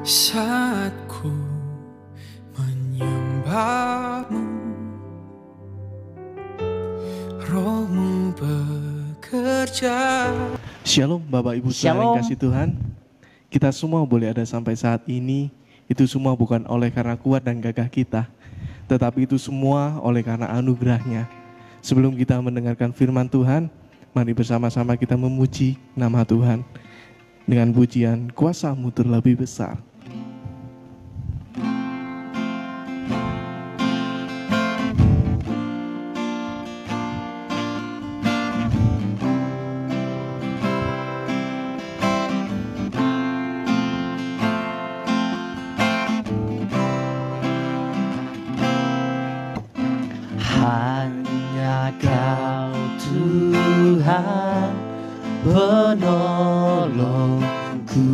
saat ku menyembahmu, Rohmu bekerja. Shalom Bapak Ibu Saudara yang kasih Tuhan. Kita semua boleh ada sampai saat ini, itu semua bukan oleh karena kuat dan gagah kita, tetapi itu semua oleh karena anugerah-Nya. Sebelum kita mendengarkan firman Tuhan, mari bersama-sama kita memuji nama Tuhan dengan pujian kuasa-Mu terlebih besar. Hanya Kau Tuhan penolongku,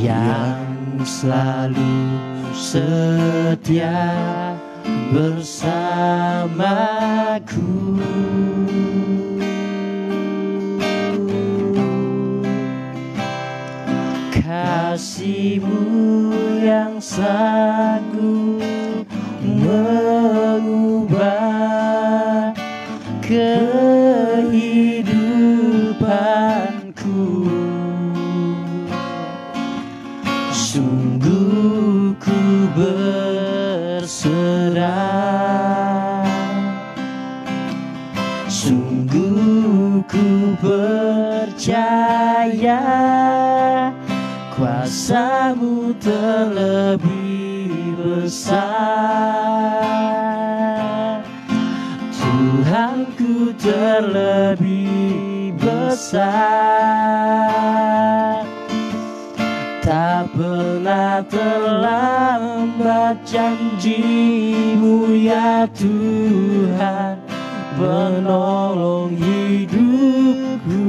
yang selalu setia bersamaku. Kasih-Mu yang sanggup mengubah kehidupanku. Sungguh ku berserah, sungguh ku percaya kuasa-Mu terlebih besar. Tuhanku terlebih besar. Tak pernah terlambat janji-Mu ya Tuhan, penolong hidupku.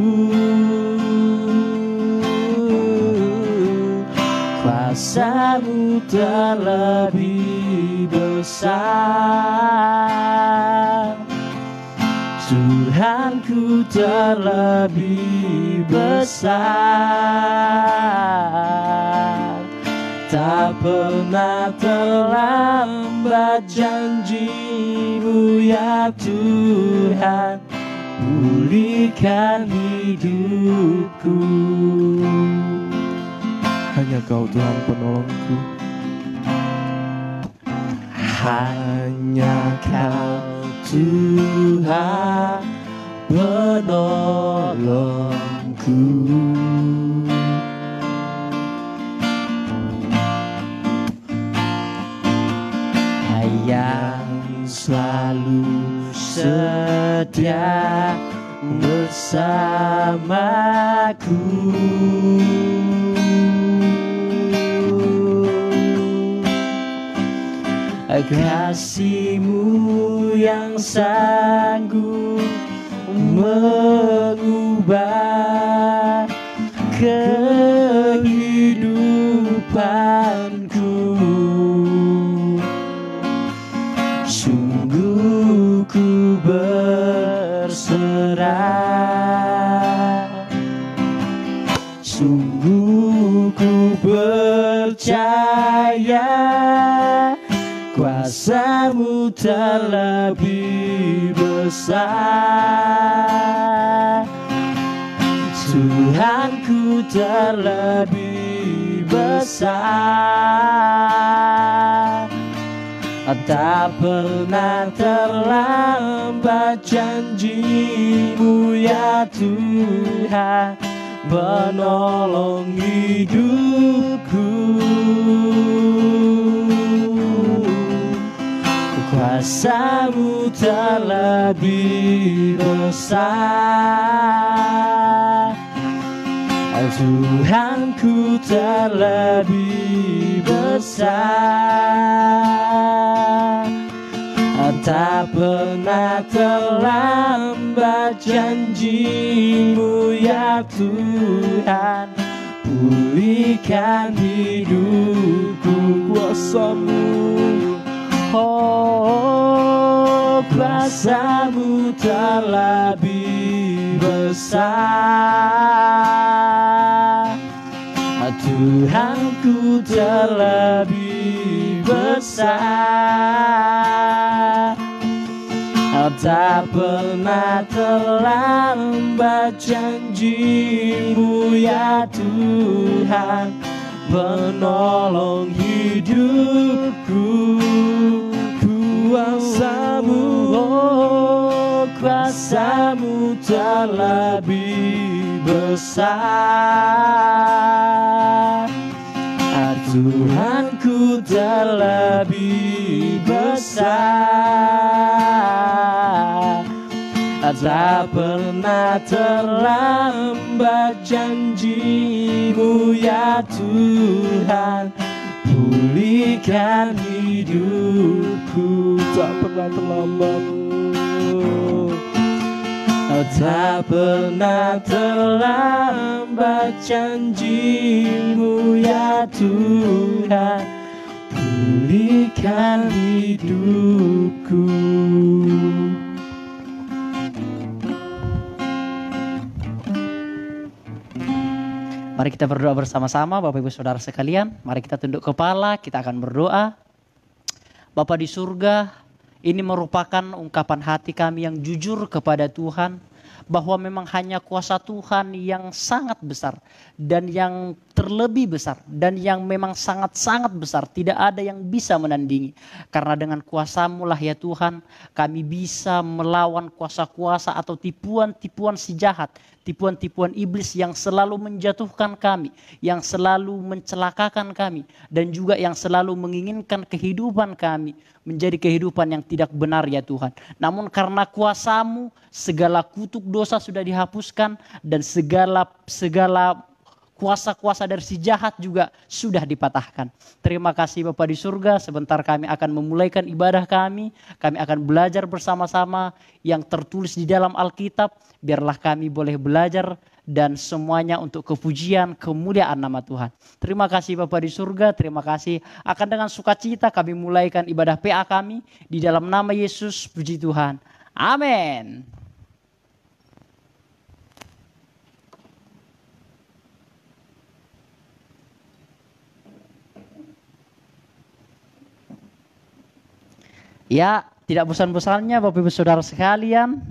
Kuasa-Mu terlebih besar. Tuhanku terlebih besar. Tak pernah terlambat janji-Mu ya Tuhan, pulihkan hidupku. Hanya Kau Tuhan penolongku, hanya Kau Tuhan penolongku. Yang selalu setia bersamaku. Kasih-Mu yang sanggup mengubah kehidupanku. Sungguh ku berserah, sungguh ku percaya kuasa-Mu terlebih besar. Tuhanku terlebih besar. Tak pernah terlambat janji-Mu ya Tuhan, penolong hidupku. Kuasa-Mu terlebih besar. Tuhanku terlebih besar. Tak pernah terlambat janji-Mu ya Tuhan, pulihkan hidupku. Kuasa-Mu, oh kuasa-Mu terlebih besar. Tuhanku terlebih besar. Tak pernah terlambat janji-Mu ya Tuhan, penolong hidupku. Kuasa-Mu, oh kuasa-Mu terlebih besar. Tuhanku terlebih besar. Tak pernah terlambat janji-Mu ya Tuhan, pulihkan hidupku. Tak pernah terlambat, tak pernah terlambat janji-Mu ya Tuhan, pulihkan hidupku. Mari kita berdoa bersama-sama Bapak Ibu Saudara sekalian. Mari kita tunduk kepala, kita akan berdoa. Bapa di surga, ini merupakan ungkapan hati kami yang jujur kepada Tuhan, bahwa memang hanya kuasa Tuhan yang sangat besar dan yang terlebih besar dan yang memang sangat-sangat besar. Tidak ada yang bisa menandingi. Karena dengan kuasa-Mu lah ya Tuhan, kami bisa melawan kuasa-kuasa atau tipuan-tipuan si jahat, tipuan-tipuan iblis yang selalu menjatuhkan kami, yang selalu mencelakakan kami, dan juga yang selalu menginginkan kehidupan kami menjadi kehidupan yang tidak benar ya Tuhan. Namun karena kuasa-Mu, segala kutuk dosa sudah dihapuskan dan segala kuasa-kuasa dari si jahat juga sudah dipatahkan. Terima kasih Bapa di surga, sebentar kami akan memulaikan ibadah kami akan belajar bersama-sama yang tertulis di dalam Alkitab. Biarlah kami boleh belajar dan semuanya untuk kepujian, kemuliaan nama Tuhan. Terima kasih Bapa di surga, terima kasih. Akan dengan sukacita kami mulaikan ibadah PA kami di dalam nama Yesus, puji Tuhan. Amin. Ya, tidak bosan-bosannya Bapak Ibu Saudara sekalian,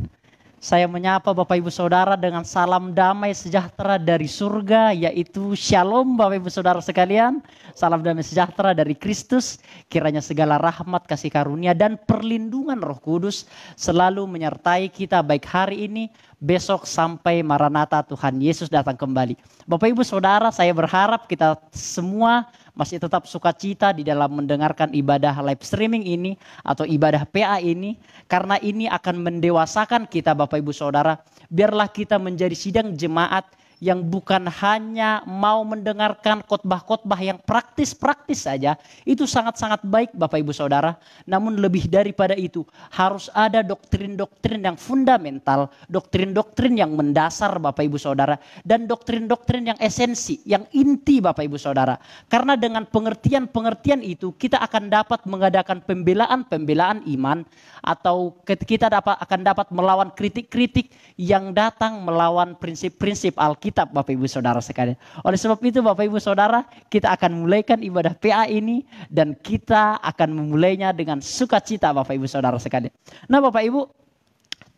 saya menyapa Bapak Ibu Saudara dengan salam damai sejahtera dari surga, yaitu Shalom Bapak Ibu Saudara sekalian. Salam damai sejahtera dari Kristus, kiranya segala rahmat, kasih karunia dan perlindungan Roh Kudus selalu menyertai kita baik hari ini, besok sampai Maranatha Tuhan Yesus datang kembali. Bapak Ibu Saudara, saya berharap kita semua masih tetap sukacita di dalam mendengarkan ibadah live streaming ini atau ibadah PA ini, karena ini akan mendewasakan kita Bapak Ibu Saudara. Biarlah kita menjadi sidang jemaat yang bukan hanya mau mendengarkan khotbah-khotbah yang praktis-praktis saja, itu sangat-sangat baik Bapak Ibu Saudara. Namun lebih daripada itu harus ada doktrin-doktrin yang fundamental, doktrin-doktrin yang mendasar Bapak Ibu Saudara, dan doktrin-doktrin yang esensi, yang inti Bapak Ibu Saudara. Karena dengan pengertian-pengertian itu kita akan dapat mengadakan pembelaan-pembelaan iman, atau kita akan dapat melawan kritik-kritik yang datang melawan prinsip-prinsip Alkitab Bapak Ibu Saudara sekalian. Oleh sebab itu Bapak Ibu Saudara, kita akan mulaikan ibadah PA ini dan kita akan memulainya dengan sukacita Bapak Ibu Saudara sekalian. Nah Bapak Ibu,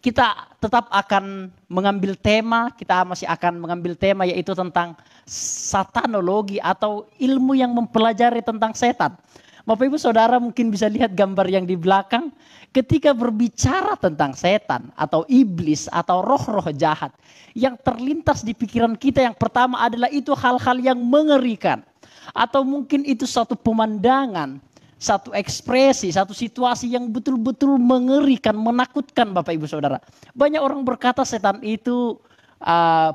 kita tetap akan mengambil tema, kita masih akan mengambil tema yaitu tentang satanologi atau ilmu yang mempelajari tentang setan. Bapak Ibu Saudara mungkin bisa lihat gambar yang di belakang. Ketika berbicara tentang setan atau iblis atau roh-roh jahat, yang terlintas di pikiran kita yang pertama adalah itu hal-hal yang mengerikan. Atau mungkin itu satu pemandangan, satu ekspresi, satu situasi yang betul-betul mengerikan, menakutkan Bapak Ibu Saudara. Banyak orang berkata setan itu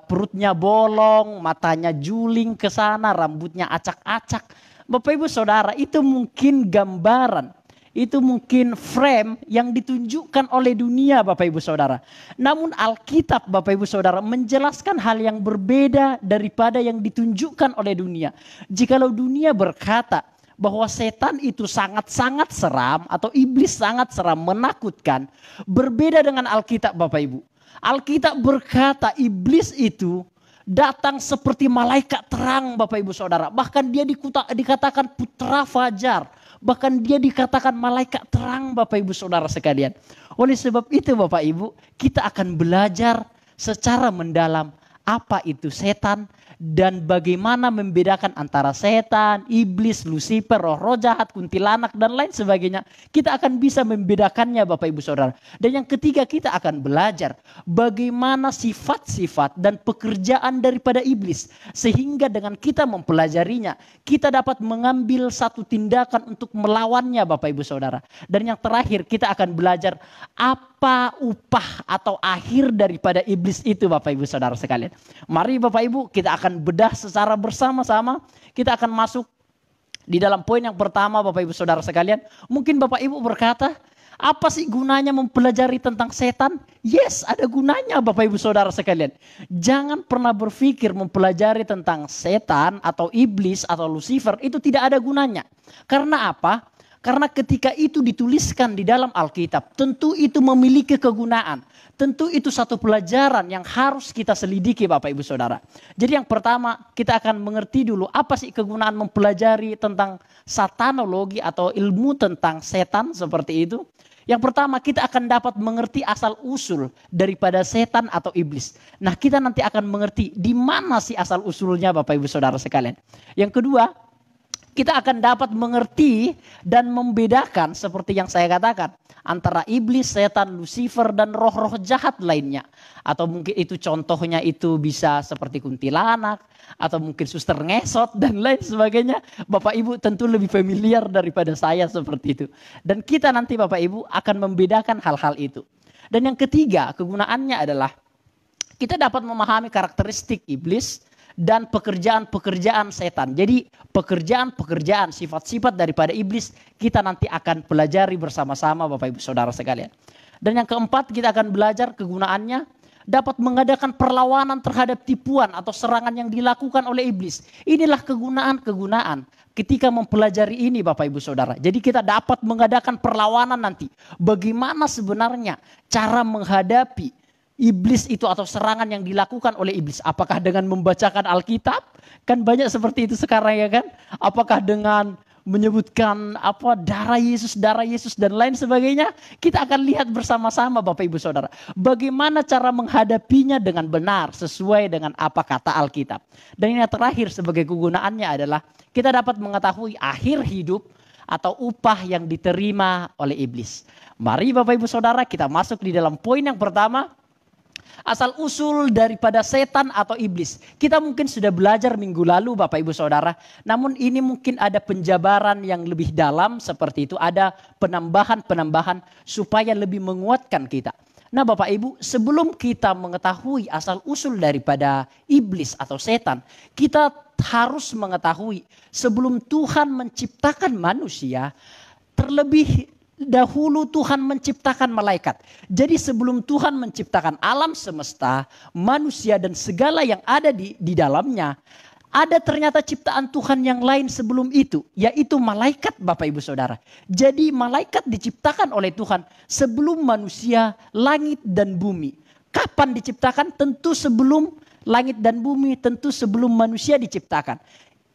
perutnya bolong, matanya juling ke sana, rambutnya acak-acak. Bapak Ibu Saudara, itu mungkin gambaran, itu mungkin frame yang ditunjukkan oleh dunia Bapak Ibu Saudara. Namun Alkitab Bapak Ibu Saudara menjelaskan hal yang berbeda daripada yang ditunjukkan oleh dunia. Jikalau dunia berkata bahwa setan itu sangat-sangat seram atau iblis sangat seram, menakutkan, berbeda dengan Alkitab Bapak Ibu. Alkitab berkata iblis itu datang seperti malaikat terang Bapak Ibu Saudara. Bahkan dia dikatakan putra fajar. Bahkan dia dikatakan malaikat terang Bapak Ibu Saudara sekalian. Oleh sebab itu Bapak Ibu, kita akan belajar secara mendalam apa itu setan dan bagaimana membedakan antara setan, iblis, Lucifer, roh-roh jahat, kuntilanak dan lain sebagainya. Kita akan bisa membedakannya Bapak Ibu Saudara. Dan yang ketiga kita akan belajar bagaimana sifat-sifat dan pekerjaan daripada iblis. Sehingga dengan kita mempelajarinya, kita dapat mengambil satu tindakan untuk melawannya Bapak Ibu Saudara. Dan yang terakhir kita akan belajar apa upah atau akhir daripada iblis itu Bapak Ibu Saudara sekalian. Mari Bapak Ibu kita akan bedah secara bersama-sama. Kita akan masuk di dalam poin yang pertama Bapak Ibu Saudara sekalian. Mungkin Bapak Ibu berkata, apa sih gunanya mempelajari tentang setan? Yes, ada gunanya Bapak Ibu Saudara sekalian. Jangan pernah berpikir mempelajari tentang setan atau iblis atau Lucifer itu tidak ada gunanya. Karena apa? Karena ketika itu dituliskan di dalam Alkitab, tentu itu memiliki kegunaan. Tentu itu satu pelajaran yang harus kita selidiki Bapak Ibu Saudara. Jadi yang pertama kita akan mengerti dulu apa sih kegunaan mempelajari tentang satanologi atau ilmu tentang setan seperti itu. Yang pertama kita akan dapat mengerti asal usul daripada setan atau iblis. Nah kita nanti akan mengerti di mana sih asal usulnya Bapak Ibu Saudara sekalian. Yang kedua, kita akan dapat mengerti dan membedakan seperti yang saya katakan antara iblis, setan, Lucifer dan roh-roh jahat lainnya. Atau mungkin itu contohnya itu bisa seperti kuntilanak atau mungkin suster ngesot dan lain sebagainya. Bapak Ibu tentu lebih familiar daripada saya seperti itu. Dan kita nanti Bapak Ibu akan membedakan hal-hal itu. Dan yang ketiga kegunaannya adalah kita dapat memahami karakteristik iblis dan pekerjaan-pekerjaan setan. Jadi pekerjaan-pekerjaan, sifat-sifat daripada iblis kita nanti akan pelajari bersama-sama Bapak Ibu Saudara sekalian. Dan yang keempat kita akan belajar kegunaannya dapat mengadakan perlawanan terhadap tipuan atau serangan yang dilakukan oleh iblis. Inilah kegunaan-kegunaan ketika mempelajari ini Bapak Ibu Saudara. Jadi kita dapat mengadakan perlawanan nanti. Bagaimana sebenarnya cara menghadapi iblis itu atau serangan yang dilakukan oleh iblis. Apakah dengan membacakan Alkitab? Kan banyak seperti itu sekarang ya kan. Apakah dengan menyebutkan darah Yesus dan lain sebagainya. Kita akan lihat bersama-sama Bapak Ibu Saudara. Bagaimana cara menghadapinya dengan benar sesuai dengan apa kata Alkitab. Dan yang terakhir sebagai kegunaannya adalah kita dapat mengetahui akhir hidup atau upah yang diterima oleh iblis. Mari Bapak Ibu Saudara kita masuk di dalam poin yang pertama. Asal usul daripada setan atau iblis. Kita mungkin sudah belajar minggu lalu Bapak Ibu Saudara. Namun ini mungkin ada penjabaran yang lebih dalam seperti itu. Ada penambahan-penambahan supaya lebih menguatkan kita. Nah Bapak Ibu sebelum kita mengetahui asal usul daripada iblis atau setan. Kita harus mengetahui sebelum Tuhan menciptakan manusia. Terlebih dahulu Tuhan menciptakan malaikat. Jadi sebelum Tuhan menciptakan alam semesta, manusia dan segala yang ada di dalamnya, ada ternyata ciptaan Tuhan yang lain sebelum itu, yaitu malaikat Bapak Ibu Saudara. Jadi malaikat diciptakan oleh Tuhan sebelum manusia, langit dan bumi. Kapan diciptakan? Tentu sebelum langit dan bumi, tentu sebelum manusia diciptakan.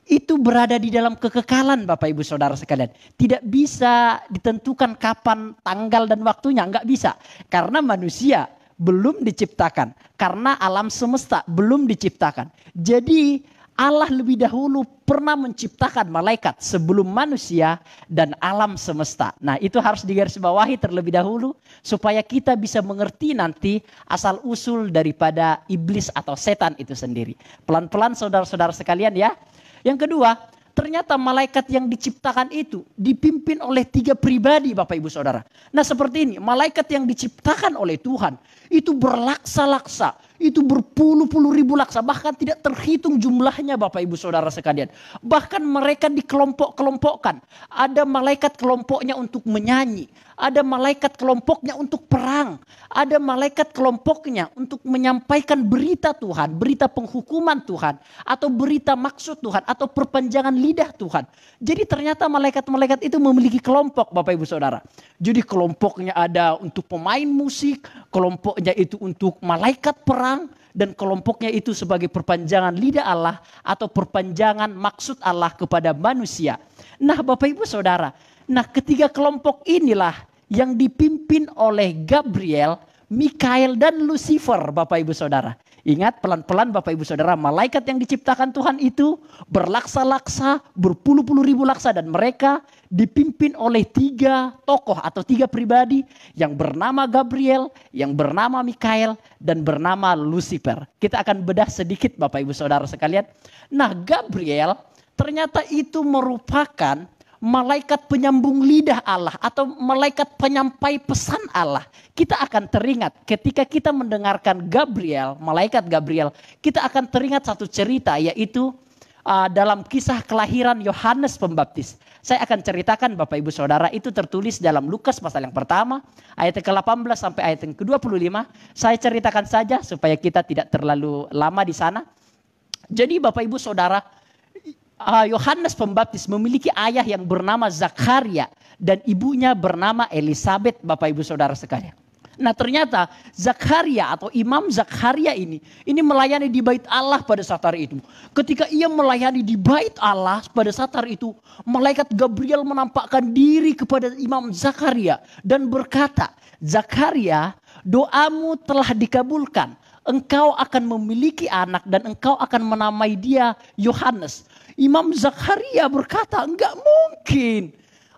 Itu berada di dalam kekekalan Bapak Ibu Saudara sekalian. Tidak bisa ditentukan kapan tanggal dan waktunya. Enggak bisa. Karena manusia belum diciptakan. Karena alam semesta belum diciptakan. Jadi Allah lebih dahulu pernah menciptakan malaikat sebelum manusia dan alam semesta. Nah itu harus digarisbawahi terlebih dahulu. Supaya kita bisa mengerti nanti asal usul daripada iblis atau setan itu sendiri. Pelan-pelan saudara-saudara sekalian ya. Yang kedua, ternyata malaikat yang diciptakan itu dipimpin oleh 3 pribadi Bapak Ibu Saudara. Nah seperti ini, malaikat yang diciptakan oleh Tuhan itu berlaksa-laksa. itu berpuluh-puluh ribu laksa, bahkan tidak terhitung jumlahnya Bapak Ibu Saudara sekalian. Bahkan mereka dikelompok-kelompokkan. Ada malaikat kelompoknya untuk menyanyi, ada malaikat kelompoknya untuk perang, ada malaikat kelompoknya untuk menyampaikan berita Tuhan, berita penghukuman Tuhan, atau berita maksud Tuhan, atau perpanjangan lidah Tuhan. Jadi ternyata malaikat-malaikat itu memiliki kelompok Bapak Ibu Saudara. Jadi kelompoknya ada untuk pemain musik, kelompoknya itu untuk malaikat perang, dan kelompoknya itu sebagai perpanjangan lidah Allah atau perpanjangan maksud Allah kepada manusia. Nah Bapak Ibu Saudara, ketiga kelompok inilah yang dipimpin oleh Gabriel, Mikael dan Lucifer Bapak Ibu Saudara. Ingat pelan-pelan Bapak Ibu Saudara, malaikat yang diciptakan Tuhan itu berlaksa-laksa, berpuluh-puluh ribu laksa, dan mereka dipimpin oleh 3 tokoh atau 3 pribadi yang bernama Gabriel, yang bernama Mikael, dan bernama Lucifer. Kita akan bedah sedikit Bapak Ibu Saudara sekalian. Nah Gabriel ternyata itu merupakan malaikat penyambung lidah Allah atau malaikat penyampai pesan Allah. Kita akan teringat ketika kita mendengarkan Gabriel, malaikat Gabriel, kita akan teringat satu cerita, yaitu dalam kisah kelahiran Yohanes Pembaptis. Saya akan ceritakan Bapak Ibu Saudara, itu tertulis dalam Lukas pasal yang pertama, ayat ke-18 sampai ayat yang ke-25. Saya ceritakan saja supaya kita tidak terlalu lama di sana. Jadi Bapak Ibu Saudara, Yohanes Pembaptis memiliki ayah yang bernama Zakaria dan ibunya bernama Elisabeth Bapak Ibu Saudara sekalian. Nah ternyata Zakaria atau Imam Zakaria ini melayani di bait Allah pada saat hari itu. Ketika ia melayani di bait Allah pada saat hari itu, malaikat Gabriel menampakkan diri kepada Imam Zakaria dan berkata, Zakaria, doamu telah dikabulkan. Engkau akan memiliki anak dan engkau akan menamai dia Yohanes. Imam Zakaria berkata, enggak mungkin.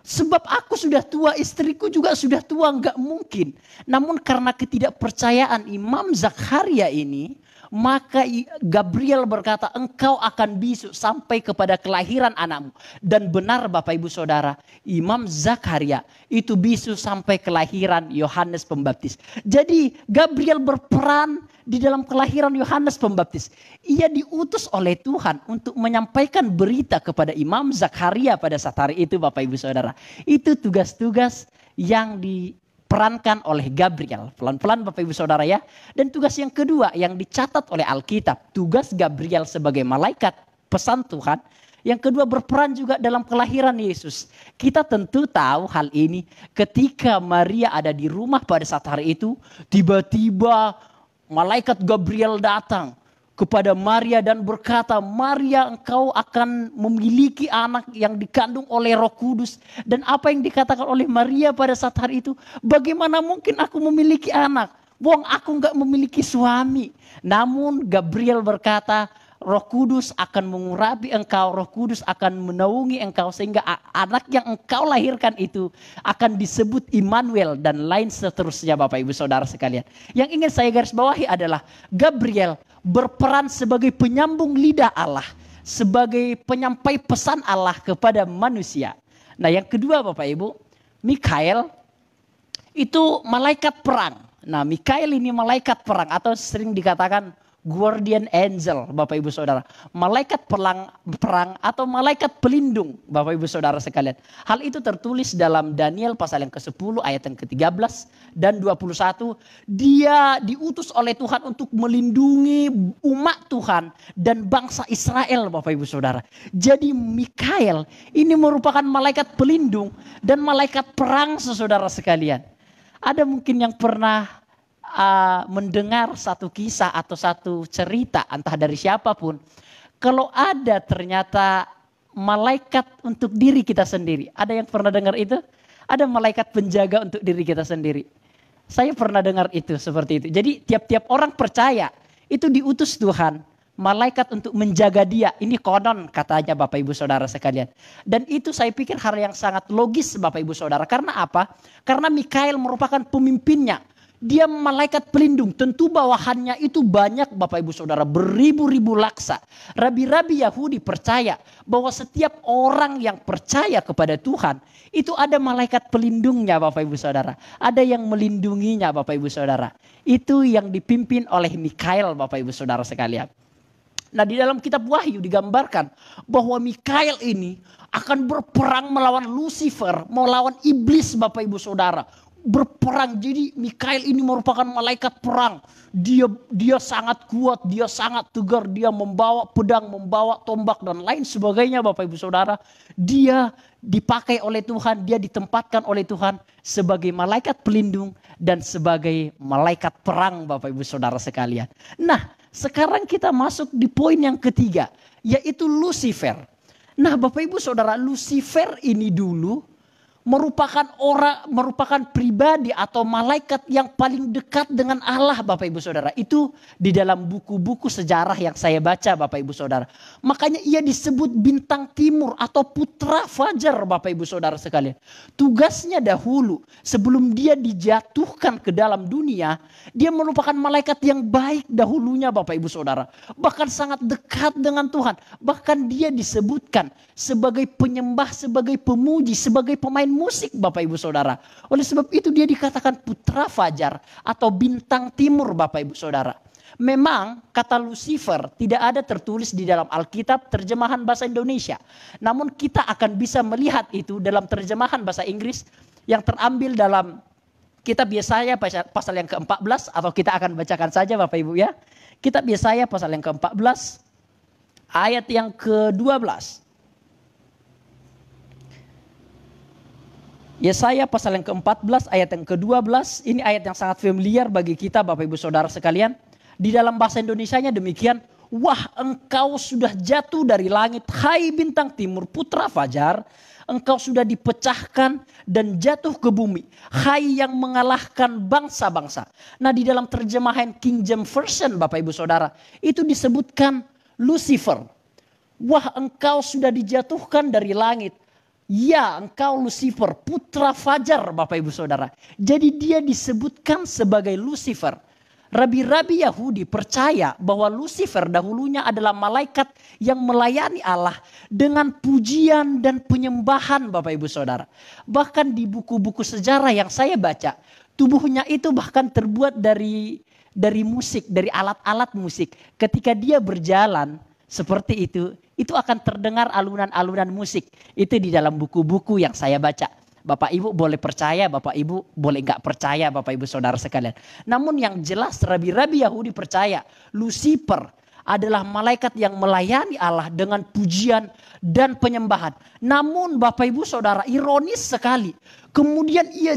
Sebab aku sudah tua, istriku juga sudah tua, enggak mungkin. Namun karena ketidakpercayaan Imam Zakaria ini, maka Gabriel berkata, engkau akan bisu sampai kepada kelahiran anakmu. Dan benar Bapak Ibu Saudara, Imam Zakaria itu bisu sampai kelahiran Yohanes Pembaptis. Jadi Gabriel berperan di dalam kelahiran Yohanes Pembaptis. Ia diutus oleh Tuhan untuk menyampaikan berita kepada Imam Zakaria pada saat hari itu Bapak Ibu Saudara. Itu tugas-tugas yang diperankan oleh Gabriel. Pelan-pelan Bapak Ibu Saudara ya. Dan tugas yang kedua yang dicatat oleh Alkitab. Tugas Gabriel sebagai malaikat pesan Tuhan. Yang kedua berperan juga dalam kelahiran Yesus. Kita tentu tahu hal ini ketika Maria ada di rumah pada saat hari itu. Tiba-tiba malaikat Gabriel datang kepada Maria dan berkata, Maria, engkau akan memiliki anak yang dikandung oleh Roh Kudus. Dan apa yang dikatakan oleh Maria pada saat hari itu, bagaimana mungkin aku memiliki anak? Wong aku enggak memiliki suami. Namun Gabriel berkata, Roh Kudus akan mengurapi engkau, Roh Kudus akan menaungi engkau sehingga anak yang engkau lahirkan itu akan disebut Immanuel dan lain seterusnya Bapak Ibu Saudara sekalian. Yang ingin saya garis bawahi adalah Gabriel berperan sebagai penyambung lidah Allah, sebagai penyampai pesan Allah kepada manusia. Nah yang kedua Bapak Ibu, Mikael itu malaikat perang. Nah Mikael ini malaikat perang atau sering dikatakan guardian angel Bapak Ibu Saudara. Malaikat perang atau malaikat pelindung Bapak Ibu Saudara sekalian. Hal itu tertulis dalam Daniel pasal yang ke-10 ayat yang ke-13 dan 21. Dia diutus oleh Tuhan untuk melindungi umat Tuhan dan bangsa Israel Bapak Ibu Saudara. Jadi Mikael ini merupakan malaikat pelindung dan malaikat perang saudara sekalian. Ada mungkin yang pernah mendengar satu kisah atau satu cerita entah dari siapapun, kalau ada ternyata malaikat untuk diri kita sendiri. Ada yang pernah dengar itu? Ada malaikat penjaga untuk diri kita sendiri. Saya pernah dengar itu seperti itu. Jadi tiap-tiap orang percaya itu diutus Tuhan malaikat untuk menjaga dia. Ini konon katanya Bapak Ibu Saudara sekalian. Dan itu saya pikir hal yang sangat logis Bapak Ibu Saudara. Karena apa? Karena Mikael merupakan pemimpinnya. Dia malaikat pelindung. Tentu bawahannya itu banyak Bapak Ibu Saudara. Beribu-ribu laksa. Rabi-rabi Yahudi percaya bahwa setiap orang yang percaya kepada Tuhan. Itu ada malaikat pelindungnya Bapak Ibu Saudara. Ada yang melindunginya Bapak Ibu Saudara. Itu yang dipimpin oleh Mikael Bapak Ibu Saudara sekalian. Nah di dalam kitab Wahyu digambarkan bahwa Mikael ini akan berperang melawan Lucifer. Melawan iblis Bapak Ibu Saudara. Berperang. Jadi Mikael ini merupakan malaikat perang. Dia sangat kuat, dia sangat tegar, dia membawa pedang, membawa tombak dan lain sebagainya Bapak Ibu Saudara. Dia dipakai oleh Tuhan, dia ditempatkan oleh Tuhan sebagai malaikat pelindung dan sebagai malaikat perang Bapak Ibu Saudara sekalian. Nah, sekarang kita masuk di poin yang ketiga, yaitu Lucifer. Nah, Bapak Ibu Saudara, Lucifer ini dulu merupakan pribadi atau malaikat yang paling dekat dengan Allah Bapak Ibu Saudara. Itu di dalam buku-buku sejarah yang saya baca Bapak Ibu Saudara. Makanya ia disebut bintang timur atau putra fajar Bapak Ibu Saudara sekalian. Tugasnya dahulu sebelum dia dijatuhkan ke dalam dunia, dia merupakan malaikat yang baik dahulunya Bapak Ibu Saudara. Bahkan sangat dekat dengan Tuhan. Bahkan dia disebutkan sebagai penyembah, sebagai pemuji, sebagai pemain musik Bapak Ibu Saudara. Oleh sebab itu dia dikatakan putra fajar atau bintang timur Bapak Ibu Saudara. Memang kata Lucifer tidak ada tertulis di dalam Alkitab terjemahan bahasa Indonesia. Namun kita akan bisa melihat itu dalam terjemahan bahasa Inggris yang terambil dalam kitab Yesaya pasal yang ke-14 atau kita akan bacakan saja Bapak Ibu ya. Kitab Yesaya pasal yang ke-14 ayat yang ke-12. Yesaya pasal yang ke-14 ayat yang ke-12. Ini ayat yang sangat familiar bagi kita Bapak Ibu Saudara sekalian. Di dalam bahasa Indonesianya demikian. Wah, engkau sudah jatuh dari langit, hai bintang timur putra fajar. Engkau sudah dipecahkan dan jatuh ke bumi, hai yang mengalahkan bangsa-bangsa. Nah di dalam terjemahan King James Version Bapak Ibu Saudara, itu disebutkan Lucifer. Wah, engkau sudah dijatuhkan dari langit. Ya, engkau Lucifer, putra fajar Bapak Ibu Saudara. Jadi dia disebutkan sebagai Lucifer. Rabi-rabi Yahudi percaya bahwa Lucifer dahulunya adalah malaikat yang melayani Allah dengan pujian dan penyembahan Bapak Ibu Saudara. Bahkan di buku-buku sejarah yang saya baca, tubuhnya itu bahkan terbuat dari musik, dari alat-alat musik. Ketika dia berjalan seperti itu akan terdengar alunan-alunan musik. Itu di dalam buku-buku yang saya baca. Bapak Ibu boleh percaya, Bapak Ibu boleh enggak percaya Bapak Ibu Saudara sekalian. Namun yang jelas rabi-rabi Yahudi percaya Lucifer adalah malaikat yang melayani Allah dengan pujian dan penyembahan. Namun Bapak Ibu Saudara ironis sekali. Kemudian ia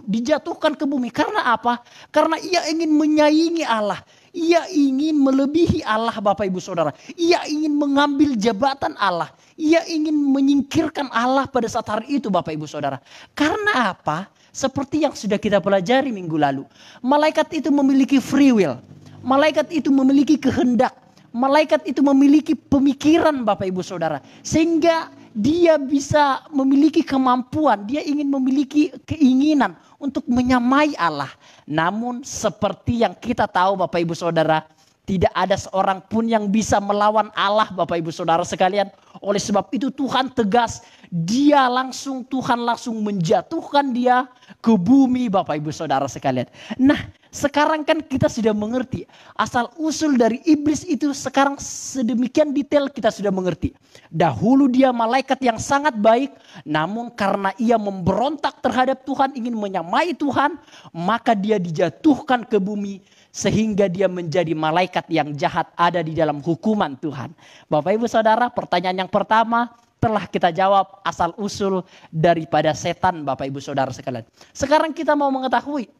dijatuhkan ke bumi. Karena apa? Karena ia ingin menyaingi Allah. Ia ingin melebihi Allah Bapak Ibu Saudara. Ia ingin mengambil jabatan Allah. Ia ingin menyingkirkan Allah pada saat hari itu Bapak Ibu Saudara. Karena apa? Seperti yang sudah kita pelajari minggu lalu. Malaikat itu memiliki free will. Malaikat itu memiliki kehendak. Malaikat itu memiliki pemikiran Bapak Ibu Saudara. Sehingga dia bisa memiliki kemampuan. Dia ingin memiliki keinginan untuk menyamai Allah. Namun seperti yang kita tahu Bapak Ibu Saudara, tidak ada seorang pun yang bisa melawan Allah Bapak Ibu Saudara sekalian. Oleh sebab itu Tuhan tegas, Tuhan langsung menjatuhkan dia ke bumi Bapak Ibu Saudara sekalian. Nah sekarang kan kita sudah mengerti asal usul dari iblis itu, sekarang sedemikian detail kita sudah mengerti. Dahulu dia malaikat yang sangat baik, namun karena ia memberontak terhadap Tuhan, ingin menyamai Tuhan, maka dia dijatuhkan ke bumi. Sehingga dia menjadi malaikat yang jahat ada di dalam hukuman Tuhan. Bapak Ibu Saudara, pertanyaan yang pertama telah kita jawab asal usul daripada setan Bapak Ibu Saudara sekalian. Sekarang kita mau mengetahui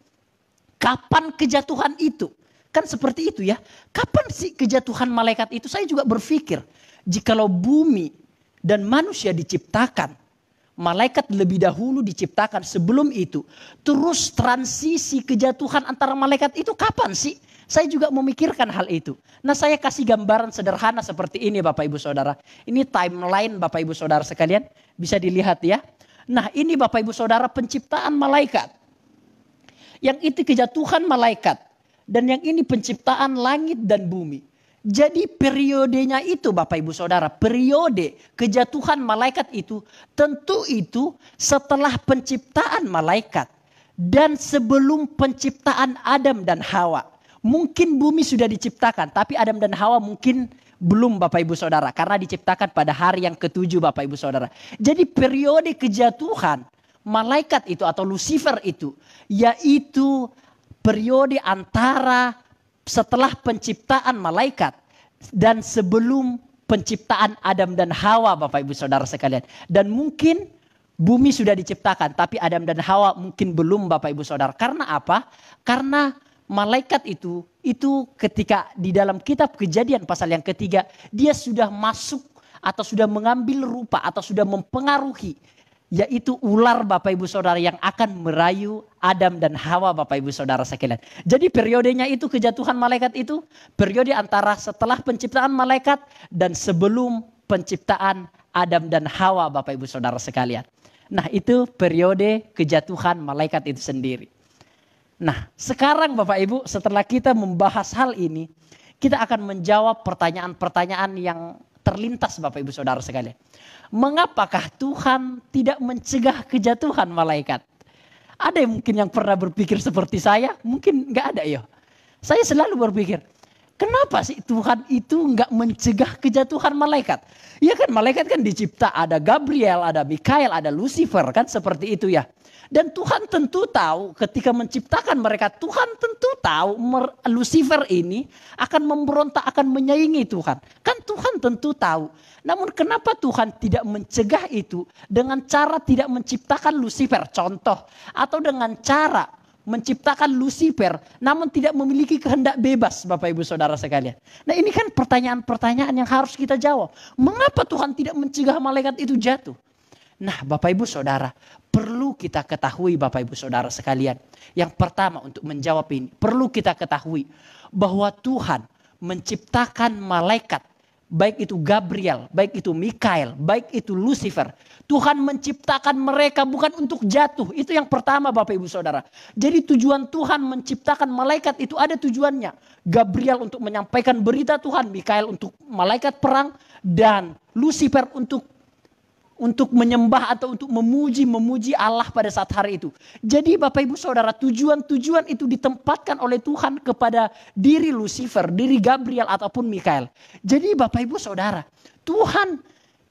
kapan kejatuhan itu. Kan seperti itu ya. Kapan sih kejatuhan malaikat itu? Saya juga berpikir jikalau bumi dan manusia diciptakan, malaikat lebih dahulu diciptakan sebelum itu. Terus transisi kejatuhan antara malaikat itu kapan sih? Saya juga memikirkan hal itu. Nah saya kasih gambaran sederhana seperti ini Bapak Ibu Saudara. Ini timeline Bapak Ibu Saudara sekalian. Bisa dilihat ya. Nah ini Bapak Ibu Saudara penciptaan malaikat. Yang itu kejatuhan malaikat. Dan yang ini penciptaan langit dan bumi. Jadi periodenya itu Bapak Ibu Saudara, periode kejatuhan malaikat itu tentu itu setelah penciptaan malaikat. Dan sebelum penciptaan Adam dan Hawa. Mungkin bumi sudah diciptakan, tapi Adam dan Hawa mungkin belum Bapak Ibu Saudara. Karena diciptakan pada hari yang ke-7 Bapak Ibu Saudara. Jadi periode kejatuhan malaikat itu atau Lucifer itu, yaitu periode antara setelah penciptaan malaikat dan sebelum penciptaan Adam dan Hawa Bapak Ibu Saudara sekalian. Dan mungkin bumi sudah diciptakan tapi Adam dan Hawa mungkin belum Bapak Ibu Saudara. Karena apa? Karena malaikat itu ketika di dalam kitab Kejadian pasal yang ketiga dia sudah masuk atau sudah mengambil rupa atau sudah mempengaruhi, yaitu ular Bapak Ibu Saudara yang akan merayu Adam dan Hawa Bapak Ibu Saudara sekalian. Jadi periodenya itu kejatuhan malaikat itu periode antara setelah penciptaan malaikat dan sebelum penciptaan Adam dan Hawa Bapak Ibu Saudara sekalian. Nah itu periode kejatuhan malaikat itu sendiri. Nah sekarang Bapak Ibu setelah kita membahas hal ini, kita akan menjawab pertanyaan-pertanyaan yang terlintas Bapak Ibu Saudara sekalian. Mengapakah Tuhan tidak mencegah kejatuhan malaikat? Ada yang mungkin yang pernah berpikir seperti saya? Mungkin enggak ada ya. Saya selalu berpikir, kenapa sih Tuhan itu enggak mencegah kejatuhan malaikat? Ya kan malaikat kan dicipta, ada Gabriel, ada Mikael, ada Lucifer kan seperti itu ya. Dan Tuhan tentu tahu ketika menciptakan mereka, Tuhan tentu tahu Lucifer ini akan memberontak, akan menyaingi Tuhan. Kan Tuhan tentu tahu. Namun kenapa Tuhan tidak mencegah itu dengan cara tidak menciptakan Lucifer? Contoh, atau dengan cara menciptakan Lucifer namun tidak memiliki kehendak bebas Bapak Ibu Saudara sekalian. Nah ini kan pertanyaan-pertanyaan yang harus kita jawab. Mengapa Tuhan tidak mencegah malaikat itu jatuh? Nah Bapak Ibu Saudara, perlu kita ketahui Bapak Ibu Saudara sekalian. Yang pertama untuk menjawab ini, perlu kita ketahui bahwa Tuhan menciptakan malaikat. Baik itu Gabriel, baik itu Mikael, baik itu Lucifer. Tuhan menciptakan mereka bukan untuk jatuh. Itu yang pertama Bapak Ibu Saudara. Jadi tujuan Tuhan menciptakan malaikat itu ada tujuannya. Gabriel untuk menyampaikan berita Tuhan, Mikael untuk malaikat perang, dan Lucifer untuk menyembah atau untuk memuji Allah pada saat hari itu. Jadi Bapak Ibu Saudara, tujuan-tujuan itu ditempatkan oleh Tuhan kepada diri Lucifer, diri Gabriel ataupun Mikael. Jadi Bapak Ibu Saudara, Tuhan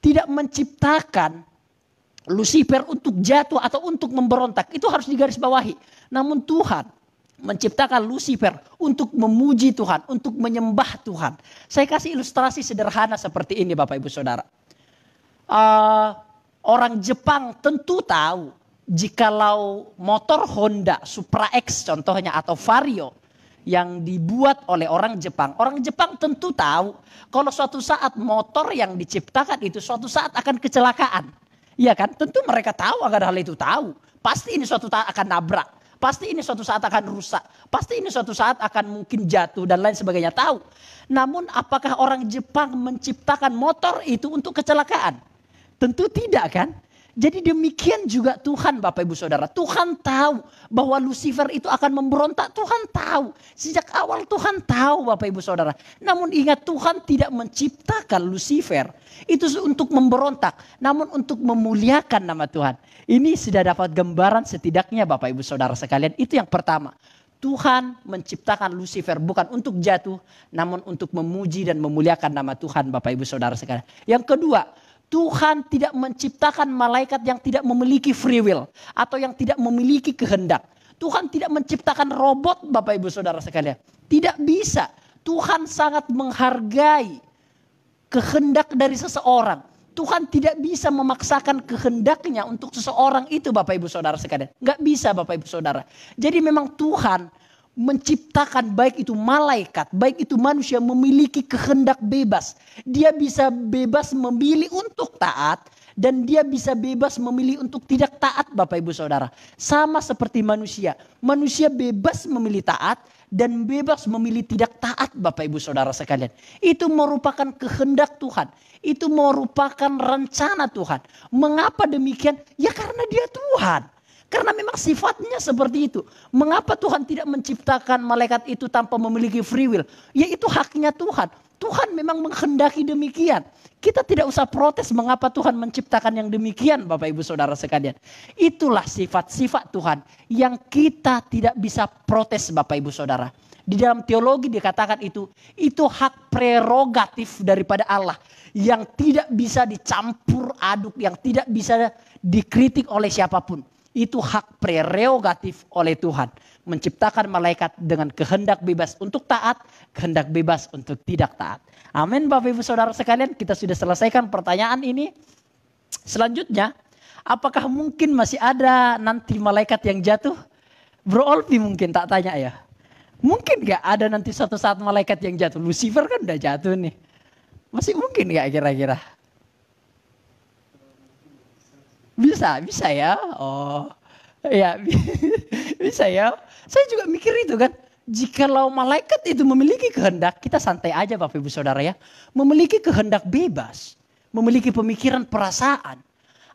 tidak menciptakan Lucifer untuk jatuh atau untuk memberontak. Itu harus digarisbawahi. Namun Tuhan menciptakan Lucifer untuk memuji Tuhan, untuk menyembah Tuhan. Saya kasih ilustrasi sederhana seperti ini Bapak Ibu Saudara. Orang Jepang tentu tahu jikalau motor Honda Supra X contohnya atau Vario yang dibuat oleh orang Jepang tentu tahu kalau suatu saat motor yang diciptakan itu suatu saat akan kecelakaan. Iya kan? Tentu mereka tahu agar hal itu tahu. Pasti ini suatu saat akan nabrak. Pasti ini suatu saat akan rusak. Pasti ini suatu saat akan mungkin jatuh dan lain sebagainya tahu. Namun apakah orang Jepang menciptakan motor itu untuk kecelakaan? Tentu tidak kan? Jadi demikian juga Tuhan Bapak Ibu Saudara. Tuhan tahu bahwa Lucifer itu akan memberontak. Tuhan tahu. Sejak awal Tuhan tahu Bapak Ibu Saudara. Namun ingat Tuhan tidak menciptakan Lucifer itu untuk memberontak. Namun untuk memuliakan nama Tuhan. Ini sudah dapat gambaran setidaknya Bapak Ibu Saudara sekalian. Itu yang pertama. Tuhan menciptakan Lucifer bukan untuk jatuh. Namun untuk memuji dan memuliakan nama Tuhan Bapak Ibu Saudara sekalian. Yang kedua. Tuhan tidak menciptakan malaikat yang tidak memiliki free will atau yang tidak memiliki kehendak. Tuhan tidak menciptakan robot Bapak Ibu Saudara sekalian. Tidak bisa. Tuhan sangat menghargai kehendak dari seseorang. Tuhan tidak bisa memaksakan kehendaknya untuk seseorang itu Bapak Ibu Saudara sekalian. Enggak bisa Bapak Ibu Saudara. Jadi memang Tuhan menciptakan baik itu malaikat, baik itu manusia memiliki kehendak bebas. Dia bisa bebas memilih untuk taat dan dia bisa bebas memilih untuk tidak taat Bapak Ibu Saudara. Sama seperti manusia. Manusia bebas memilih taat dan bebas memilih tidak taat Bapak Ibu Saudara sekalian. Itu merupakan kehendak Tuhan. Itu merupakan rencana Tuhan. Mengapa demikian? Ya karena dia Tuhan. Karena memang sifatnya seperti itu. Mengapa Tuhan tidak menciptakan malaikat itu tanpa memiliki free will? Ya itu haknya Tuhan. Tuhan memang menghendaki demikian. Kita tidak usah protes mengapa Tuhan menciptakan yang demikian, Bapak Ibu Saudara sekalian. Itulah sifat-sifat Tuhan yang kita tidak bisa protes, Bapak Ibu Saudara. Di dalam teologi dikatakan itu hak prerogatif daripada Allah yang tidak bisa dicampur aduk, yang tidak bisa dikritik oleh siapapun. Itu hak prerogatif oleh Tuhan. Menciptakan malaikat dengan kehendak bebas untuk taat, kehendak bebas untuk tidak taat. Amin Bapak Ibu Saudara sekalian, kita sudah selesaikan pertanyaan ini. Selanjutnya, apakah mungkin masih ada nanti malaikat yang jatuh? Bro Olvi mungkin tak tanya ya. Mungkin gak ada nanti suatu saat malaikat yang jatuh? Lucifer kan udah jatuh nih. Masih mungkin gak kira-kira? Bisa ya. Oh, ya bisa ya. Saya juga mikir itu kan. Jikalau malaikat itu memiliki kehendak, kita santai aja Bapak Ibu Saudara ya. Memiliki kehendak bebas. Memiliki pemikiran perasaan.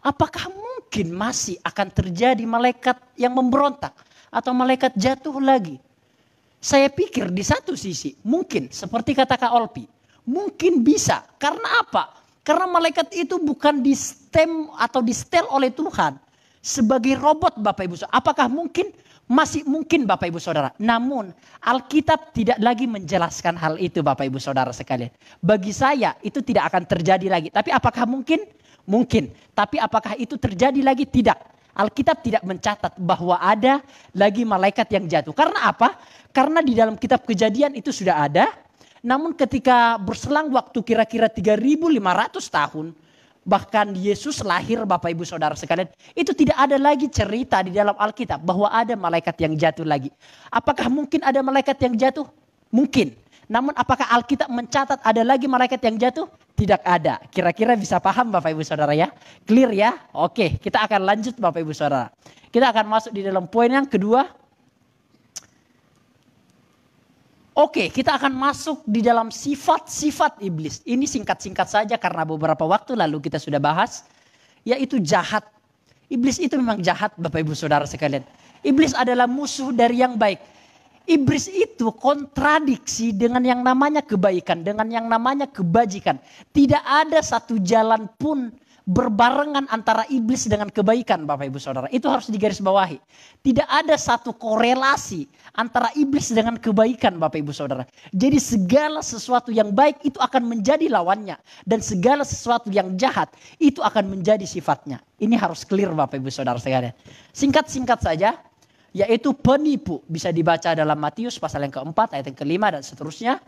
Apakah mungkin masih akan terjadi malaikat yang memberontak? Atau malaikat jatuh lagi? Saya pikir di satu sisi mungkin seperti kata Kak Olpi. Mungkin bisa. Karena apa? Karena malaikat itu bukan di-stem atau di-setel oleh Tuhan sebagai robot Bapak Ibu Saudara. Apakah mungkin? Masih mungkin Bapak Ibu Saudara. Namun Alkitab tidak lagi menjelaskan hal itu Bapak Ibu Saudara sekalian. Bagi saya itu tidak akan terjadi lagi. Tapi apakah mungkin? Mungkin. Tapi apakah itu terjadi lagi? Tidak. Alkitab tidak mencatat bahwa ada lagi malaikat yang jatuh. Karena apa? Karena di dalam kitab Kejadian itu sudah ada. Namun ketika berselang waktu kira-kira 3.500 tahun, bahkan Yesus lahir Bapak Ibu Saudara sekalian, itu tidak ada lagi cerita di dalam Alkitab bahwa ada malaikat yang jatuh lagi. Apakah mungkin ada malaikat yang jatuh? Mungkin. Namun apakah Alkitab mencatat ada lagi malaikat yang jatuh? Tidak ada. Kira-kira bisa paham Bapak Ibu Saudara ya? Clear ya? Oke, kita akan lanjut Bapak Ibu Saudara. Kita akan masuk di dalam poin yang kedua. Oke, kita akan masuk di dalam sifat-sifat iblis. Ini singkat-singkat saja karena beberapa waktu lalu kita sudah bahas. Yaitu jahat. Iblis itu memang jahat Bapak Ibu Saudara sekalian. Iblis adalah musuh dari yang baik. Iblis itu kontradiksi dengan yang namanya kebaikan. Dengan yang namanya kebajikan. Tidak ada satu jalan pun berbarengan antara iblis dengan kebaikan Bapak Ibu Saudara. Itu harus digarisbawahi. Tidak ada satu korelasi antara iblis dengan kebaikan Bapak Ibu Saudara. Jadi segala sesuatu yang baik itu akan menjadi lawannya. Dan segala sesuatu yang jahat itu akan menjadi sifatnya. Ini harus clear Bapak Ibu Saudara sekalian. Singkat-singkat saja. Yaitu penipu. Bisa dibaca dalam Matius pasal yang keempat, ayat yang kelima dan seterusnya.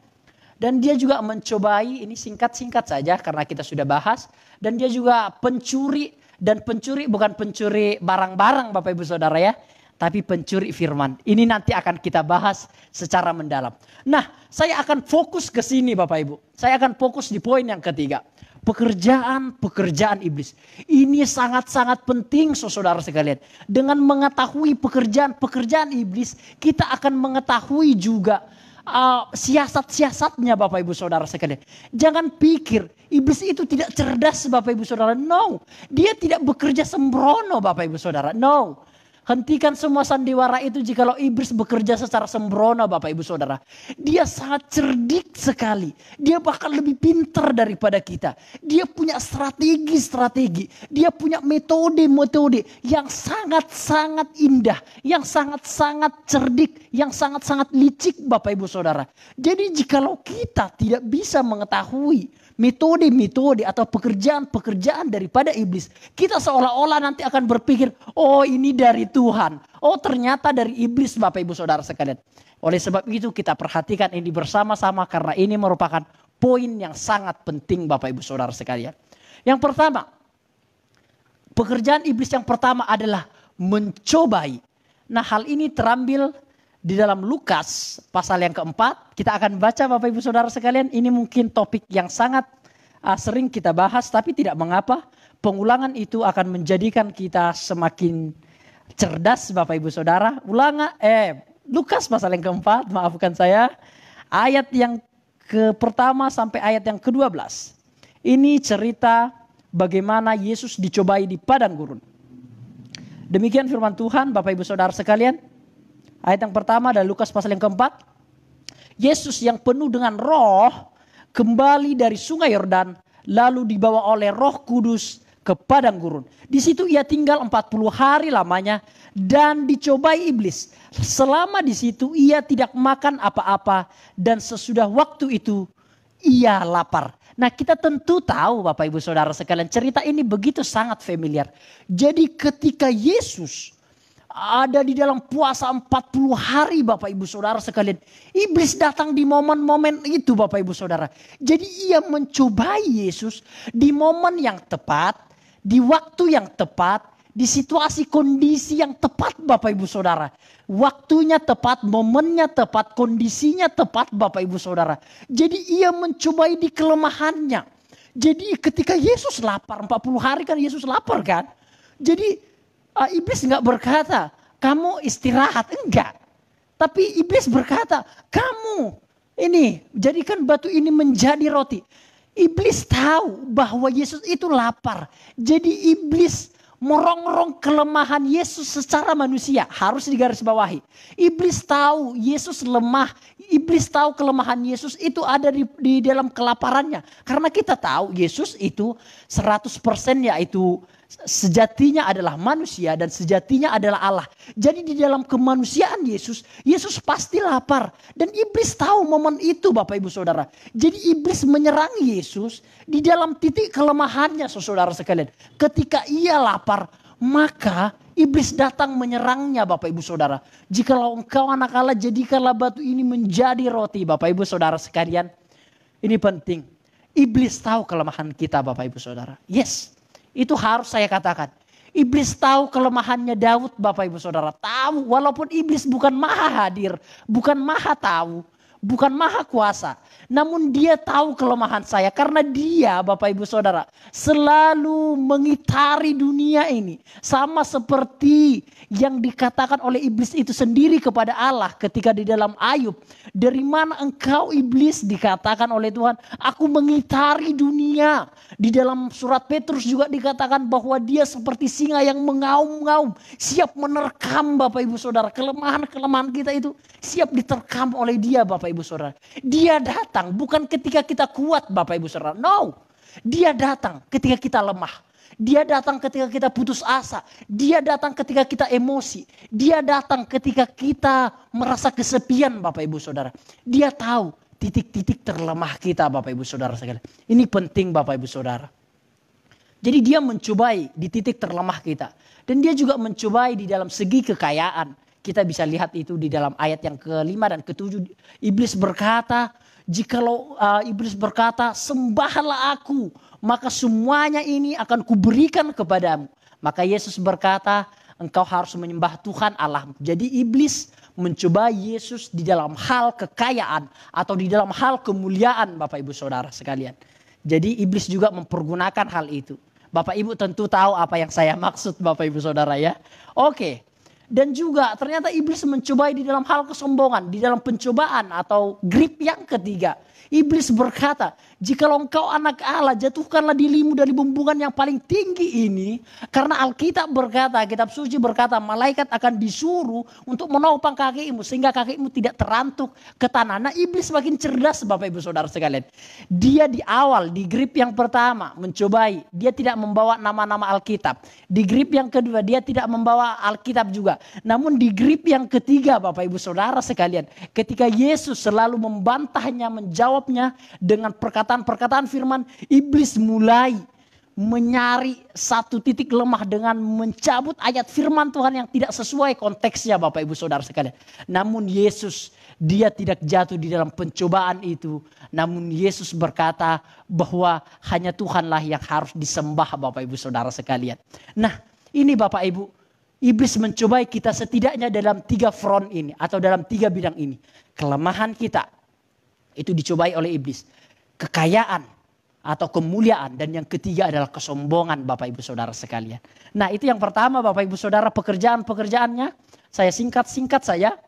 Dan dia juga mencobai, ini singkat-singkat saja karena kita sudah bahas. Dan dia juga pencuri, dan pencuri bukan pencuri barang-barang Bapak Ibu Saudara ya. Tapi pencuri firman. Ini nanti akan kita bahas secara mendalam. Nah, saya akan fokus ke sini Bapak Ibu. Saya akan fokus di poin yang ketiga. Pekerjaan iblis. Ini sangat-sangat penting saudara sekalian. Dengan mengetahui pekerjaan iblis, kita akan mengetahui juga siasat-siasatnya Bapak Ibu Saudara sekalian. Jangan pikir iblis itu tidak cerdas Bapak Ibu Saudara. No. Dia tidak bekerja sembrono Bapak Ibu Saudara. No. Hentikan semua sandiwara itu jikalau iblis bekerja secara sembrono Bapak Ibu Saudara. Dia sangat cerdik sekali. Dia bahkan lebih pintar daripada kita. Dia punya strategi-strategi. Dia punya metode-metode yang sangat-sangat indah. Yang sangat-sangat cerdik. Yang sangat-sangat licik Bapak Ibu Saudara. Jadi jikalau kita tidak bisa mengetahui metode-metode atau pekerjaan-pekerjaan daripada iblis, kita seolah-olah nanti akan berpikir, oh ini dari Tuhan. Oh ternyata dari iblis Bapak Ibu Saudara sekalian. Oleh sebab itu kita perhatikan ini bersama-sama karena ini merupakan poin yang sangat penting Bapak Ibu Saudara sekalian. Yang pertama, pekerjaan iblis yang pertama adalah mencobai. Nah hal ini terambil di dalam Lukas pasal yang keempat. Kita akan baca Bapak Ibu Saudara sekalian. Ini mungkin topik yang sangat sering kita bahas. Tapi tidak mengapa. Pengulangan itu akan menjadikan kita semakin cerdas Bapak Ibu Saudara. Lukas pasal yang keempat. Maafkan saya. Ayat yang pertama sampai ayat yang ke-12. Ini cerita bagaimana Yesus dicobai di padang gurun. Demikian firman Tuhan, Bapak Ibu Saudara sekalian. Ayat yang pertama adalah Lukas pasal yang keempat. Yesus yang penuh dengan roh kembali dari sungai Yordan, lalu dibawa oleh Roh Kudus ke padang gurun. Di situ ia tinggal 40 hari lamanya dan dicobai iblis. Selama di situ ia tidak makan apa-apa dan sesudah waktu itu ia lapar. Nah, kita tentu tahu Bapak Ibu Saudara sekalian, cerita ini begitu sangat familiar. Jadi ketika Yesus ada di dalam puasa 40 hari Bapak Ibu Saudara sekalian, iblis datang di momen-momen itu Bapak Ibu Saudara. Jadi ia mencobai Yesus di momen yang tepat, di waktu yang tepat, di situasi kondisi yang tepat Bapak Ibu Saudara. Waktunya tepat, momennya tepat, kondisinya tepat Bapak Ibu Saudara. Jadi ia mencobai di kelemahannya. Jadi ketika Yesus lapar, 40 hari kan Yesus lapar kan. Jadi iblis enggak berkata, kamu istirahat, enggak. Tapi iblis berkata, kamu ini jadikan batu ini menjadi roti. Iblis tahu bahwa Yesus itu lapar. Jadi iblis merongrong kelemahan Yesus secara manusia, harus digarisbawahi. Iblis tahu Yesus lemah, iblis tahu kelemahan Yesus itu ada di dalam kelaparannya. Karena kita tahu Yesus itu 100% yaitu sejatinya adalah manusia dan sejatinya adalah Allah. Jadi di dalam kemanusiaan Yesus, Yesus pasti lapar. Dan iblis tahu momen itu Bapak Ibu Saudara. Jadi iblis menyerang Yesus di dalam titik kelemahannya saudara sekalian. Ketika ia lapar, maka iblis datang menyerangnya Bapak Ibu Saudara. Jikalau engkau anak Allah, jadikanlah batu ini menjadi roti Bapak Ibu Saudara sekalian. Ini penting. Iblis tahu kelemahan kita Bapak Ibu Saudara. Yes. Itu harus saya katakan. Iblis tahu kelemahannya Daud Bapak Ibu Saudara. Tahu walaupun iblis bukan maha hadir. Bukan maha tahu. Bukan maha kuasa. Namun dia tahu kelemahan saya. Karena dia Bapak Ibu Saudara selalu mengitari dunia ini. Sama seperti yang dikatakan oleh iblis itu sendiri kepada Allah ketika di dalam Ayub. Dari mana engkau iblis, dikatakan oleh Tuhan, aku mengitari dunia. Di dalam surat Petrus juga dikatakan bahwa dia seperti singa yang mengaum-ngaum. Siap menerkam Bapak Ibu Saudara. Kelemahan-kelemahan kita itu siap diterkam oleh dia Bapak Ibu Saudara. Dia datang bukan ketika kita kuat Bapak Ibu Saudara. No. Dia datang ketika kita lemah. Dia datang ketika kita putus asa. Dia datang ketika kita emosi. Dia datang ketika kita merasa kesepian Bapak Ibu Saudara. Dia tahu titik-titik terlemah kita Bapak Ibu Saudara sekalian. Ini penting Bapak Ibu Saudara. Jadi dia mencobai di titik terlemah kita. Dan dia juga mencobai di dalam segi kekayaan. Kita bisa lihat itu di dalam ayat yang ke-5 dan ke-7. Iblis berkata, jikalau iblis berkata, sembahlah aku, maka semuanya ini akan kuberikan kepadamu. Maka Yesus berkata, engkau harus menyembah Tuhan Allahmu. Jadi iblis mencoba Yesus di dalam hal kekayaan atau di dalam hal kemuliaan Bapak Ibu Saudara sekalian. Jadi iblis juga mempergunakan hal itu. Bapak Ibu tentu tahu apa yang saya maksud Bapak Ibu Saudara ya. Oke. Dan juga ternyata iblis mencobai di dalam hal kesombongan, di dalam pencobaan atau grip yang ketiga. Iblis berkata, jikalau engkau anak Allah, jatuhkanlah dirimu dari bumbungan yang paling tinggi ini. Karena Alkitab berkata, kitab suci berkata, malaikat akan disuruh untuk menopang kakimu sehingga kakimu tidak terantuk ke tanah. Nah, iblis makin cerdas Bapak Ibu Saudara sekalian. Dia di awal, di grip yang pertama mencobai, dia tidak membawa nama-nama Alkitab. Di grip yang kedua, dia tidak membawa Alkitab juga. Namun di grip yang ketiga Bapak Ibu Saudara sekalian, ketika Yesus selalu membantahnya, menjawabnya dengan perkataan-perkataan firman, iblis mulai mencari satu titik lemah dengan mencabut ayat firman Tuhan yang tidak sesuai konteksnya Bapak Ibu Saudara sekalian. Namun Yesus, dia tidak jatuh di dalam pencobaan itu. Namun Yesus berkata bahwa hanya Tuhanlah yang harus disembah Bapak Ibu Saudara sekalian. Nah, ini Bapak Ibu, iblis mencobai kita setidaknya dalam 3 front ini atau dalam 3 bidang ini. Kelemahan kita itu dicobai oleh iblis. Kekayaan atau kemuliaan. Dan yang ketiga adalah kesombongan Bapak Ibu Saudara sekalian. Nah, itu yang pertama Bapak Ibu Saudara, pekerjaan-pekerjaannya. Saya singkat-singkat saja.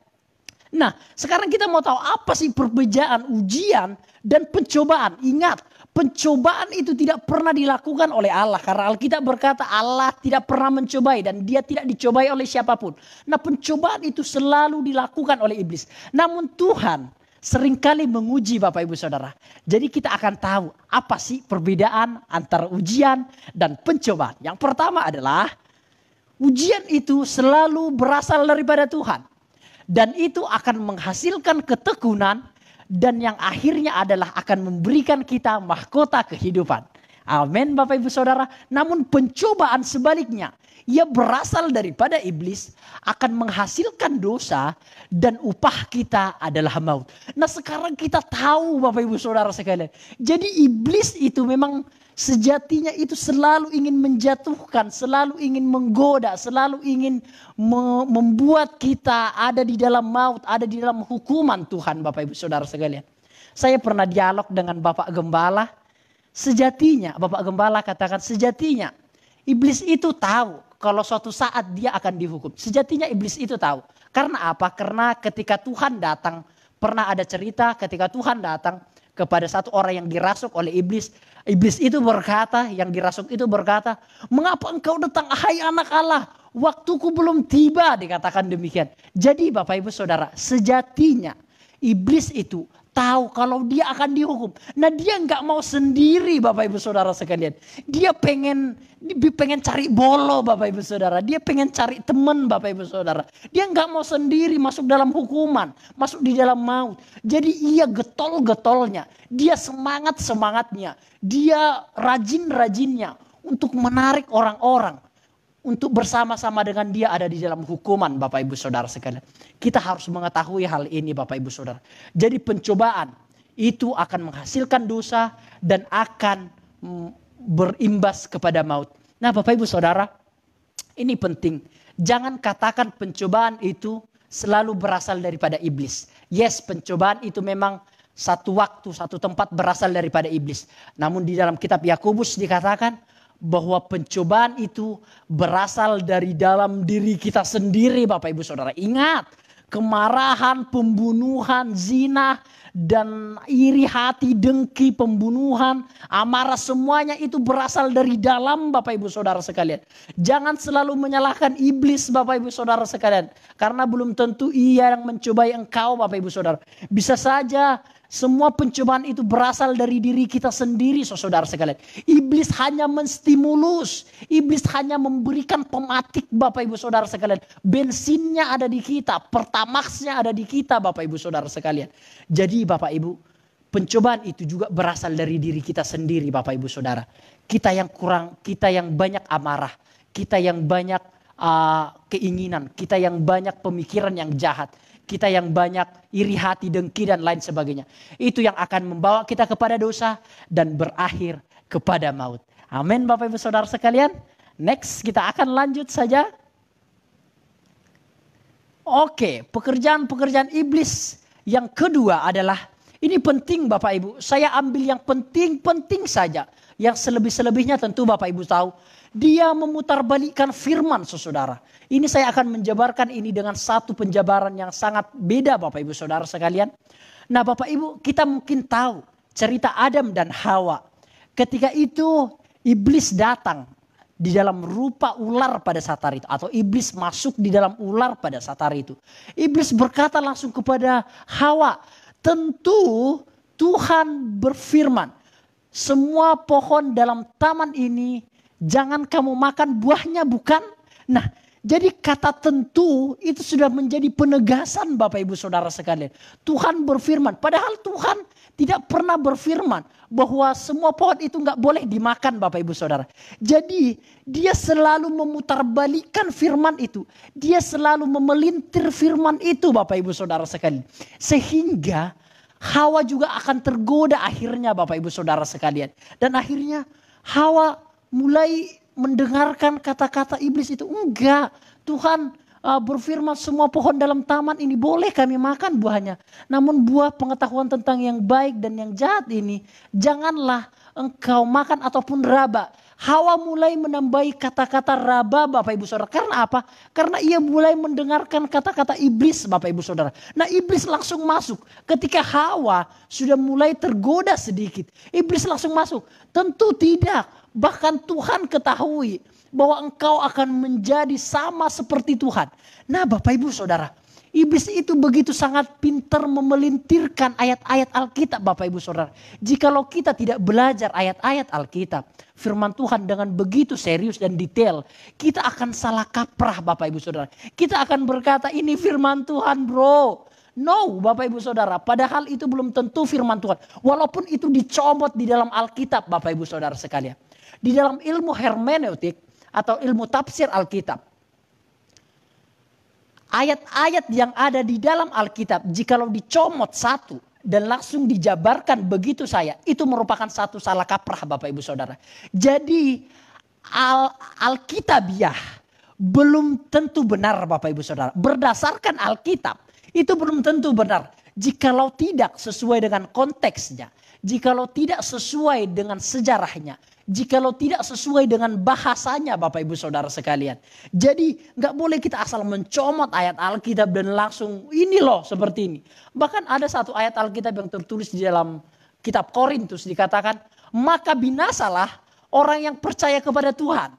Nah, sekarang kita mau tahu apa sih perbedaan ujian dan pencobaan. Ingat, pencobaan itu tidak pernah dilakukan oleh Allah. Karena Alkitab berkata Allah tidak pernah mencobai dan dia tidak dicobai oleh siapapun. Nah, pencobaan itu selalu dilakukan oleh iblis. Namun Tuhan seringkali menguji Bapak Ibu Saudara. Jadi kita akan tahu apa sih perbedaan antara ujian dan pencobaan. Yang pertama adalah ujian itu selalu berasal daripada Tuhan. Dan itu akan menghasilkan ketekunan. Dan yang akhirnya adalah akan memberikan kita mahkota kehidupan. Amin Bapak Ibu Saudara. Namun pencobaan sebaliknya. Ia berasal daripada iblis. Akan menghasilkan dosa. Dan upah kita adalah maut. Nah sekarang kita tahu Bapak Ibu Saudara sekalian. Jadi iblis itu memang sejatinya itu selalu ingin menjatuhkan, selalu ingin menggoda, selalu ingin membuat kita ada di dalam maut, ada di dalam hukuman Tuhan Bapak Ibu Saudara sekalian. Saya pernah dialog dengan Bapak Gembala, sejatinya Bapak Gembala katakan sejatinya iblis itu tahu kalau suatu saat dia akan dihukum. Sejatinya iblis itu tahu. Karena apa? Karena ketika Tuhan datang, pernah ada cerita ketika Tuhan datang kepada satu orang yang dirasuk oleh iblis. Iblis itu berkata, yang dirasuk itu berkata, mengapa engkau datang hai anak Allah? Waktuku belum tiba, dikatakan demikian. Jadi Bapak Ibu Saudara, sejatinya iblis itu tahu kalau dia akan dihukum. Nah dia nggak mau sendiri Bapak Ibu Saudara sekalian. Dia pengen cari bolo Bapak Ibu Saudara. Dia pengen cari teman Bapak Ibu Saudara. Dia nggak mau sendiri masuk dalam hukuman. Masuk di dalam maut. Jadi ia getol-getolnya. Dia semangat-semangatnya. Dia rajin-rajinnya untuk menarik orang-orang. Untuk bersama-sama dengan dia ada di dalam hukuman Bapak Ibu Saudara sekalian. Kita harus mengetahui hal ini Bapak Ibu Saudara. Jadi pencobaan itu akan menghasilkan dosa dan akan berimbas kepada maut. Nah Bapak Ibu Saudara, ini penting. Jangan katakan pencobaan itu selalu berasal daripada iblis. Yes, pencobaan itu memang satu waktu, satu tempat berasal daripada iblis. Namun di dalam kitab Yakobus dikatakan bahwa pencobaan itu berasal dari dalam diri kita sendiri Bapak Ibu Saudara. Ingat, kemarahan, pembunuhan, zina, dan iri hati, dengki, pembunuhan, amarah, semuanya itu berasal dari dalam Bapak Ibu Saudara sekalian. Jangan selalu menyalahkan iblis Bapak Ibu Saudara sekalian. Karena belum tentu ia yang mencobai engkau Bapak Ibu Saudara. Bisa saja semua pencobaan itu berasal dari diri kita sendiri saudara sekalian. Iblis hanya menstimulus. Iblis hanya memberikan pematik Bapak Ibu Saudara sekalian. Bensinnya ada di kita. Pertamaxnya ada di kita Bapak Ibu Saudara sekalian. Jadi Bapak Ibu, pencobaan itu juga berasal dari diri kita sendiri Bapak Ibu Saudara. Kita yang kurang, kita yang banyak amarah. Kita yang banyak keinginan. Kita yang banyak pemikiran yang jahat. Kita yang banyak iri hati, dengki dan lain sebagainya. Itu yang akan membawa kita kepada dosa dan berakhir kepada maut. Amin Bapak Ibu Saudara sekalian. Next kita akan lanjut saja. Oke, pekerjaan-pekerjaan iblis yang kedua adalah, ini penting Bapak Ibu. Saya ambil yang penting-penting saja. Yang selebih-selebihnya tentu Bapak Ibu tahu. Dia memutarbalikkan firman saudara. Ini saya akan menjabarkan ini dengan satu penjabaran yang sangat beda Bapak Ibu Saudara sekalian. Nah Bapak Ibu, kita mungkin tahu cerita Adam dan Hawa. Ketika itu iblis datang di dalam rupa ular pada saat hari itu. Atau iblis masuk di dalam ular pada saat hari itu. Iblis berkata langsung kepada Hawa, tentu Tuhan berfirman, semua pohon dalam taman ini jangan kamu makan buahnya, bukan? Nah, jadi kata tentu itu sudah menjadi penegasan Bapak Ibu Saudara sekalian. Tuhan berfirman, padahal Tuhan tidak pernah berfirman bahwa semua pohon itu nggak boleh dimakan Bapak Ibu Saudara. Jadi dia selalu memutarbalikkan firman itu. Dia selalu memelintir firman itu Bapak Ibu Saudara sekalian. Sehingga Hawa juga akan tergoda akhirnya Bapak Ibu Saudara sekalian. Dan akhirnya Hawa mulai mendengarkan kata-kata iblis itu. Enggak, Tuhan berfirman semua pohon dalam taman ini boleh kami makan buahnya. Namun buah pengetahuan tentang yang baik dan yang jahat ini janganlah engkau makan ataupun raba. Hawa mulai menambahi kata-kata raba Bapak Ibu Saudara. Karena apa? Karena ia mulai mendengarkan kata-kata iblis Bapak Ibu Saudara. Nah iblis langsung masuk. Ketika Hawa sudah mulai tergoda sedikit. Iblis langsung masuk. Tentu tidak. Bahkan Tuhan ketahui bahwa engkau akan menjadi sama seperti Tuhan. Nah Bapak Ibu Saudara. Iblis itu begitu sangat pintar memelintirkan ayat-ayat Alkitab Bapak Ibu Saudara. Jikalau kita tidak belajar ayat-ayat Alkitab, firman Tuhan dengan begitu serius dan detail, kita akan salah kaprah Bapak Ibu Saudara. Kita akan berkata ini firman Tuhan bro. No Bapak Ibu Saudara, padahal itu belum tentu firman Tuhan. Walaupun itu dicomot di dalam Alkitab Bapak Ibu Saudara sekalian. Di dalam ilmu hermeneutik atau ilmu tafsir Alkitab. Ayat-ayat yang ada di dalam Alkitab, jikalau dicomot satu dan langsung dijabarkan begitu saja, itu merupakan satu salah kaprah Bapak Ibu Saudara. Jadi Alkitabiah belum tentu benar Bapak Ibu Saudara. Berdasarkan Alkitab itu belum tentu benar. Jikalau tidak sesuai dengan konteksnya, jikalau tidak sesuai dengan sejarahnya, jikalau tidak sesuai dengan bahasanya Bapak Ibu Saudara sekalian. Jadi gak boleh kita asal mencomot ayat Alkitab dan langsung ini loh seperti ini. Bahkan ada satu ayat Alkitab yang tertulis di dalam kitab Korintus dikatakan, maka binasalah orang yang percaya kepada Tuhan.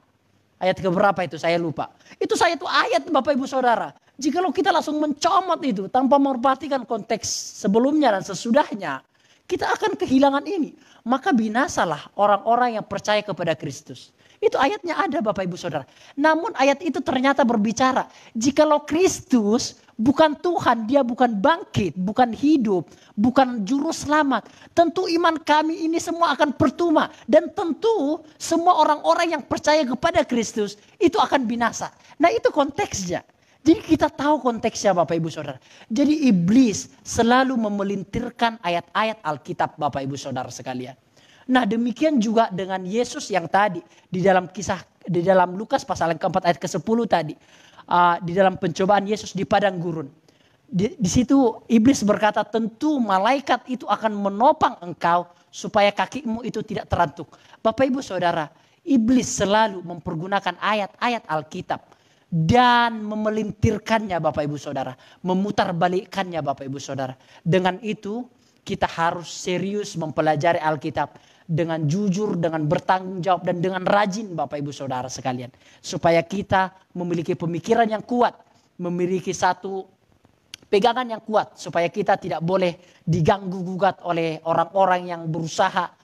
Ayat keberapa itu saya lupa. Itu ayat Bapak Ibu Saudara. Jikalau kita langsung mencomot itu tanpa memperhatikan konteks sebelumnya dan sesudahnya, kita akan kehilangan ini. Maka binasalah orang-orang yang percaya kepada Kristus. Itu ayatnya ada Bapak Ibu Saudara. Namun ayat itu ternyata berbicara. Jikalau Kristus bukan Tuhan, dia bukan bangkit, bukan hidup, bukan juru selamat. Tentu iman kami ini semua akan percuma. Dan tentu semua orang-orang yang percaya kepada Kristus itu akan binasa. Nah itu konteksnya. Jadi kita tahu konteksnya Bapak Ibu Saudara. Jadi iblis selalu memelintirkan ayat-ayat Alkitab Bapak Ibu Saudara sekalian. Nah demikian juga dengan Yesus yang tadi di dalam Lukas pasal yang keempat ayat ke-10 tadi. Di dalam pencobaan Yesus di padang gurun. Di situ iblis berkata tentu malaikat itu akan menopang engkau supaya kakimu itu tidak terantuk. Bapak Ibu Saudara, iblis selalu mempergunakan ayat-ayat Alkitab. Dan memelintirkannya Bapak Ibu Saudara. Memutarbalikkannya Bapak Ibu Saudara. Dengan itu kita harus serius mempelajari Alkitab. Dengan jujur, dengan bertanggung jawab dan dengan rajin Bapak Ibu Saudara sekalian. Supaya kita memiliki pemikiran yang kuat. Memiliki satu pegangan yang kuat. Supaya kita tidak boleh diganggu gugat oleh orang-orang yang berusaha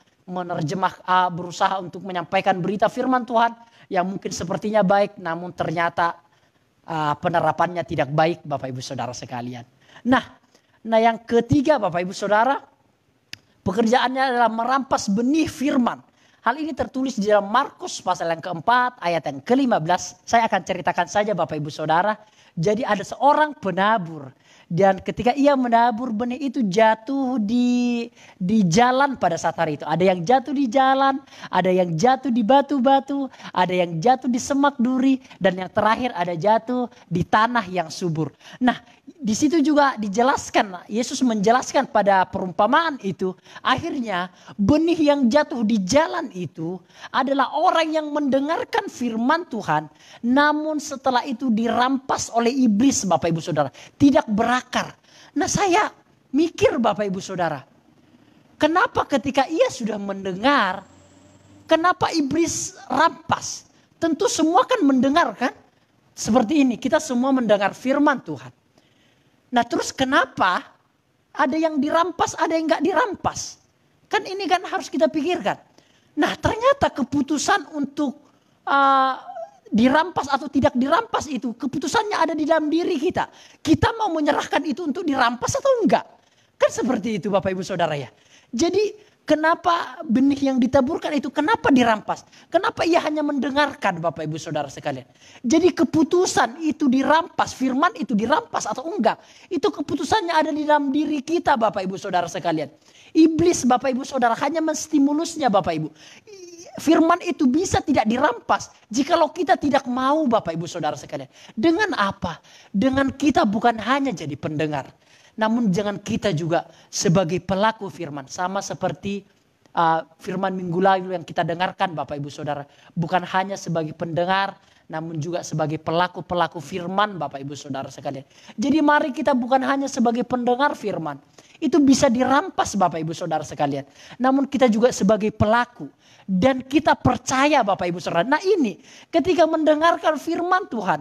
berusaha untuk menyampaikan berita firman Tuhan. Yang mungkin sepertinya baik namun ternyata penerapannya tidak baik Bapak Ibu Saudara sekalian. Nah yang ketiga Bapak Ibu Saudara, pekerjaannya adalah merampas benih firman. Hal ini tertulis di dalam Markus pasal yang keempat ayat yang ke-15. Saya akan ceritakan saja Bapak Ibu Saudara. Jadi ada seorang penabur. Dan ketika ia menabur benih itu jatuh di jalan pada saat hari itu. Ada yang jatuh di jalan, ada yang jatuh di batu-batu, ada yang jatuh di semak duri, dan yang terakhir ada jatuh di tanah yang subur. Nah, di situ juga dijelaskan, Yesus menjelaskan pada perumpamaan itu, akhirnya benih yang jatuh di jalan itu adalah orang yang mendengarkan firman Tuhan, namun setelah itu dirampas oleh iblis Bapak Ibu Saudara, tidak berakar. Nah saya mikir Bapak Ibu Saudara, kenapa ketika ia sudah mendengar, kenapa iblis rampas? Tentu semua kan mendengar kan? Seperti ini, kita semua mendengar firman Tuhan. Nah terus kenapa ada yang dirampas, ada yang gak dirampas? Kan ini kan harus kita pikirkan. Nah ternyata keputusan untuk dirampas atau tidak dirampas itu, keputusannya ada di dalam diri kita. Kita mau menyerahkan itu untuk dirampas atau enggak? Kan seperti itu Bapak Ibu Saudara ya. Jadi kenapa benih yang ditaburkan itu, kenapa dirampas? Kenapa ia hanya mendengarkan Bapak Ibu Saudara sekalian? Jadi keputusan itu dirampas, firman itu dirampas atau enggak? Itu keputusannya ada di dalam diri kita Bapak Ibu Saudara sekalian. Iblis Bapak Ibu Saudara hanya menstimulusnya Bapak Ibu. Firman itu bisa tidak dirampas jikalau kita tidak mau Bapak Ibu Saudara sekalian. Dengan apa? Dengan kita bukan hanya jadi pendengar. Namun jangan kita juga sebagai pelaku firman. Sama seperti firman minggu lalu yang kita dengarkan Bapak Ibu Saudara. Bukan hanya sebagai pendengar, namun juga sebagai pelaku-pelaku firman Bapak Ibu Saudara sekalian. Jadi mari kita bukan hanya sebagai pendengar firman. Itu bisa dirampas Bapak Ibu Saudara sekalian. Namun kita juga sebagai pelaku. Dan kita percaya Bapak Ibu Saudara. Nah ini ketika mendengarkan firman Tuhan.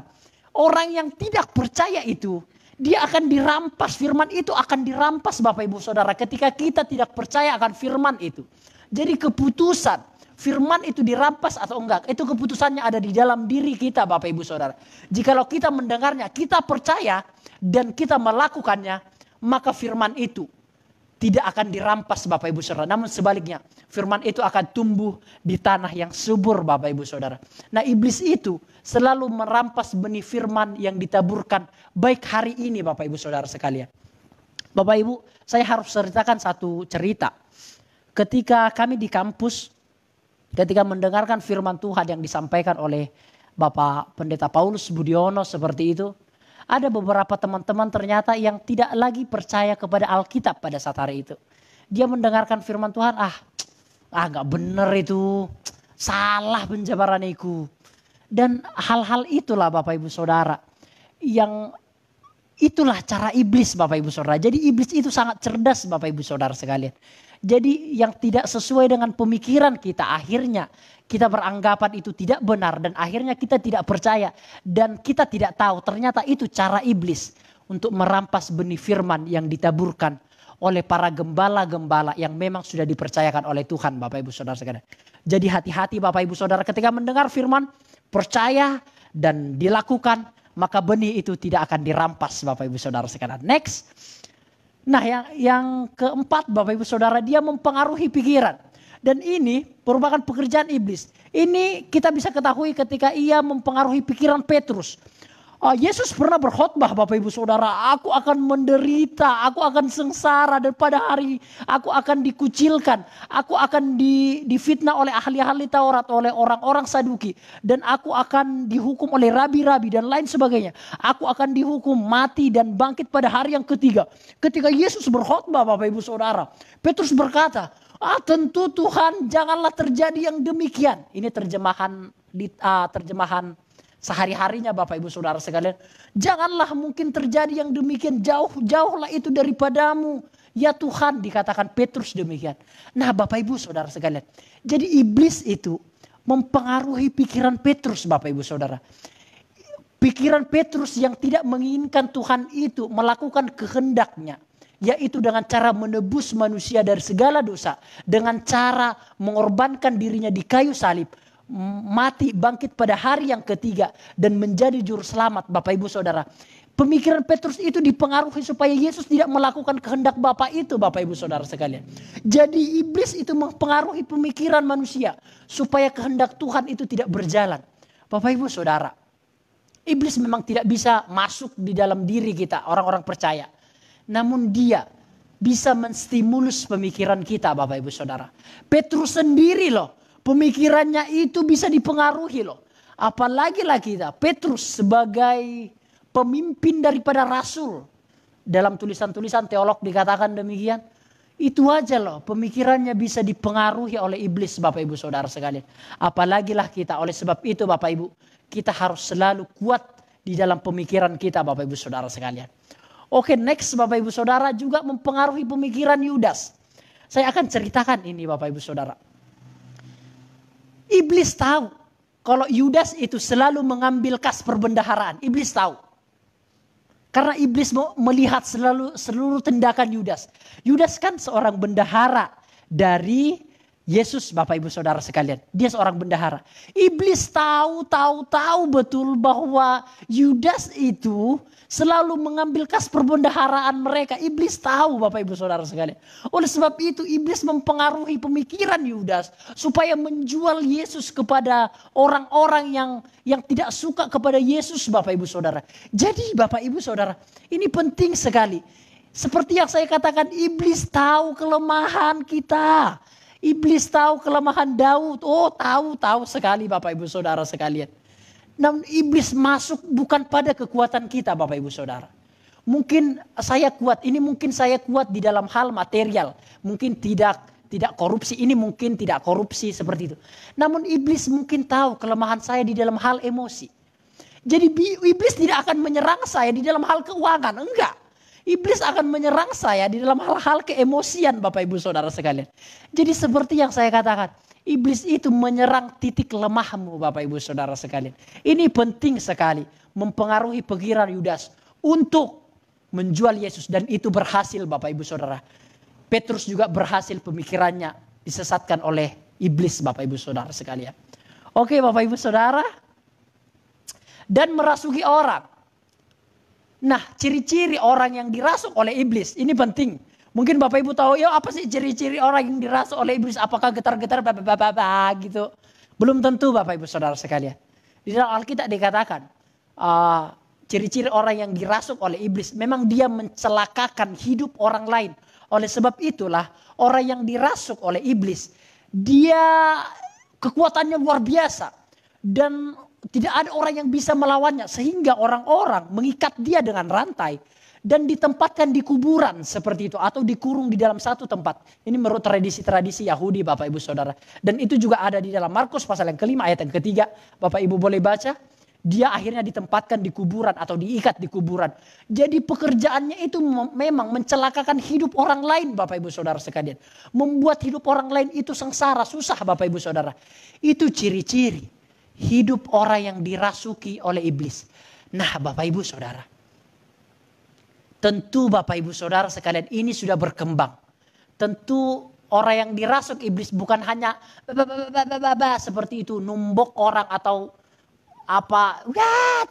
Orang yang tidak percaya itu, dia akan dirampas. Firman itu akan dirampas Bapak Ibu Saudara. Ketika kita tidak percaya akan firman itu. Jadi keputusan firman itu dirampas atau enggak. Itu keputusannya ada di dalam diri kita Bapak Ibu Saudara. Jikalau kita mendengarnya, kita percaya dan kita melakukannya. Maka firman itu tidak akan dirampas Bapak Ibu Saudara. Namun sebaliknya firman itu akan tumbuh di tanah yang subur Bapak Ibu Saudara. Nah iblis itu selalu merampas benih firman yang ditaburkan baik hari ini Bapak Ibu Saudara sekalian. Bapak Ibu, saya harus ceritakan satu cerita. Ketika kami di kampus, ketika mendengarkan firman Tuhan yang disampaikan oleh Bapak Pendeta Paulus Budiono seperti itu. Ada beberapa teman-teman ternyata yang tidak lagi percaya kepada Alkitab pada saat hari itu. Dia mendengarkan firman Tuhan, gak bener itu, salah penjabaranku. Dan hal-hal itulah Bapak Ibu Saudara, yang itulah cara iblis Bapak Ibu Saudara. Jadi iblis itu sangat cerdas Bapak Ibu Saudara sekalian. Jadi yang tidak sesuai dengan pemikiran kita akhirnya kita beranggapan itu tidak benar dan akhirnya kita tidak percaya dan kita tidak tahu ternyata itu cara iblis untuk merampas benih firman yang ditaburkan oleh para gembala-gembala yang memang sudah dipercayakan oleh Tuhan Bapak Ibu Saudara sekalian. Jadi hati-hati Bapak Ibu Saudara ketika mendengar firman, percaya dan dilakukan, maka benih itu tidak akan dirampas Bapak Ibu Saudara sekalian. Next. Nah yang keempat Bapak Ibu Saudara, dia mempengaruhi pikiran. Dan ini merupakan pekerjaan iblis. Ini kita bisa ketahui ketika ia mempengaruhi pikiran Petrus. Yesus pernah berkhotbah Bapak Ibu Saudara, aku akan menderita, aku akan sengsara dan pada hari aku akan dikucilkan. Aku akan difitnah oleh ahli-ahli Taurat, oleh orang-orang Saduki. Dan aku akan dihukum oleh rabi-rabi dan lain sebagainya. Aku akan dihukum mati dan bangkit pada hari yang ketiga. Ketika Yesus berkhotbah Bapak Ibu Saudara, Petrus berkata, tentu Tuhan janganlah terjadi yang demikian. Ini terjemahan sehari-harinya Bapak Ibu Saudara sekalian. Janganlah mungkin terjadi yang demikian, jauh-jauhlah itu daripadamu. Ya Tuhan, dikatakan Petrus demikian. Nah Bapak Ibu Saudara sekalian. Jadi iblis itu mempengaruhi pikiran Petrus Bapak Ibu Saudara. Pikiran Petrus yang tidak menginginkan Tuhan itu melakukan kehendaknya. Yaitu dengan cara menebus manusia dari segala dosa. Dengan cara mengorbankan dirinya di kayu salib. Mati bangkit pada hari yang ketiga dan menjadi juru selamat Bapak Ibu Saudara. Pemikiran Petrus itu dipengaruhi supaya Yesus tidak melakukan kehendak Bapa itu Bapak Ibu Saudara sekalian. Jadi iblis itu mempengaruhi pemikiran manusia supaya kehendak Tuhan itu tidak berjalan. Bapak Ibu Saudara, iblis memang tidak bisa masuk di dalam diri kita orang-orang percaya. Namun dia bisa menstimulus pemikiran kita Bapak Ibu Saudara. Petrus sendiri loh, pemikirannya itu bisa dipengaruhi loh. Apalagi lah kita, Petrus sebagai pemimpin daripada rasul. Dalam tulisan-tulisan teolog dikatakan demikian. Itu aja loh, pemikirannya bisa dipengaruhi oleh iblis Bapak Ibu Saudara sekalian. Apalagi lah kita, oleh sebab itu Bapak Ibu, kita harus selalu kuat di dalam pemikiran kita Bapak Ibu Saudara sekalian. Oke, next Bapak Ibu Saudara juga mempengaruhi pemikiran Yudas. Saya akan ceritakan ini Bapak Ibu Saudara. Iblis tahu kalau Yudas itu selalu mengambil kas perbendaharaan. Iblis tahu. Karena iblis melihat seluruh tindakan Yudas. Yudas kan seorang bendahara dari Yesus Bapak Ibu Saudara sekalian. Dia seorang bendahara. Iblis tahu betul bahwa Yudas itu selalu mengambil kas perbendaharaan mereka. Iblis tahu Bapak Ibu Saudara sekalian. Oleh sebab itu iblis mempengaruhi pemikiran Yudas supaya menjual Yesus kepada orang-orang yang tidak suka kepada Yesus Bapak Ibu Saudara. Jadi Bapak Ibu Saudara, ini penting sekali. Seperti yang saya katakan, iblis tahu kelemahan kita. Iblis tahu kelemahan Daud. Oh, tahu sekali Bapak Ibu Saudara sekalian. Namun iblis masuk bukan pada kekuatan kita Bapak Ibu Saudara. Mungkin saya kuat di dalam hal material. Mungkin tidak tidak korupsi, ini mungkin tidak korupsi seperti itu. Namun iblis mungkin tahu kelemahan saya di dalam hal emosi. Jadi iblis tidak akan menyerang saya di dalam hal keuangan, enggak. Iblis akan menyerang saya di dalam hal-hal keemosian Bapak Ibu Saudara sekalian. Jadi seperti yang saya katakan, iblis itu menyerang titik lemahmu Bapak Ibu Saudara sekalian. Ini penting sekali mempengaruhi pikiran Yudas untuk menjual Yesus, dan itu berhasil Bapak Ibu Saudara. Petrus juga berhasil pemikirannya disesatkan oleh iblis Bapak Ibu Saudara sekalian. Oke Bapak Ibu Saudara. Dan merasuki orang. Nah, ciri-ciri orang yang dirasuk oleh iblis ini penting. Mungkin Bapak Ibu tahu, ya apa sih ciri-ciri orang yang dirasuk oleh iblis? Apakah getar-getar gitu? Belum tentu Bapak Ibu Saudara sekalian. Di dalam Alkitab dikatakan ciri-ciri orang yang dirasuk oleh iblis memang dia mencelakakan hidup orang lain. Oleh sebab itulah orang yang dirasuk oleh iblis, dia kekuatannya luar biasa dan tidak ada orang yang bisa melawannya, sehingga orang-orang mengikat dia dengan rantai dan ditempatkan di kuburan seperti itu atau dikurung di dalam satu tempat. Ini menurut tradisi-tradisi Yahudi Bapak Ibu Saudara. Dan itu juga ada di dalam Markus pasal yang kelima ayat yang ketiga. Bapak Ibu boleh baca. Dia akhirnya ditempatkan di kuburan atau diikat di kuburan. Jadi pekerjaannya itu memang mencelakakan hidup orang lain Bapak Ibu Saudara sekalian. Membuat hidup orang lain itu sengsara, susah Bapak Ibu Saudara. Itu ciri-ciri hidup orang yang dirasuki oleh iblis. Nah Bapak Ibu Saudara. Tentu Bapak Ibu Saudara sekalian ini sudah berkembang. Tentu orang yang dirasuk iblis bukan hanya seperti itu. Numbuk orang atau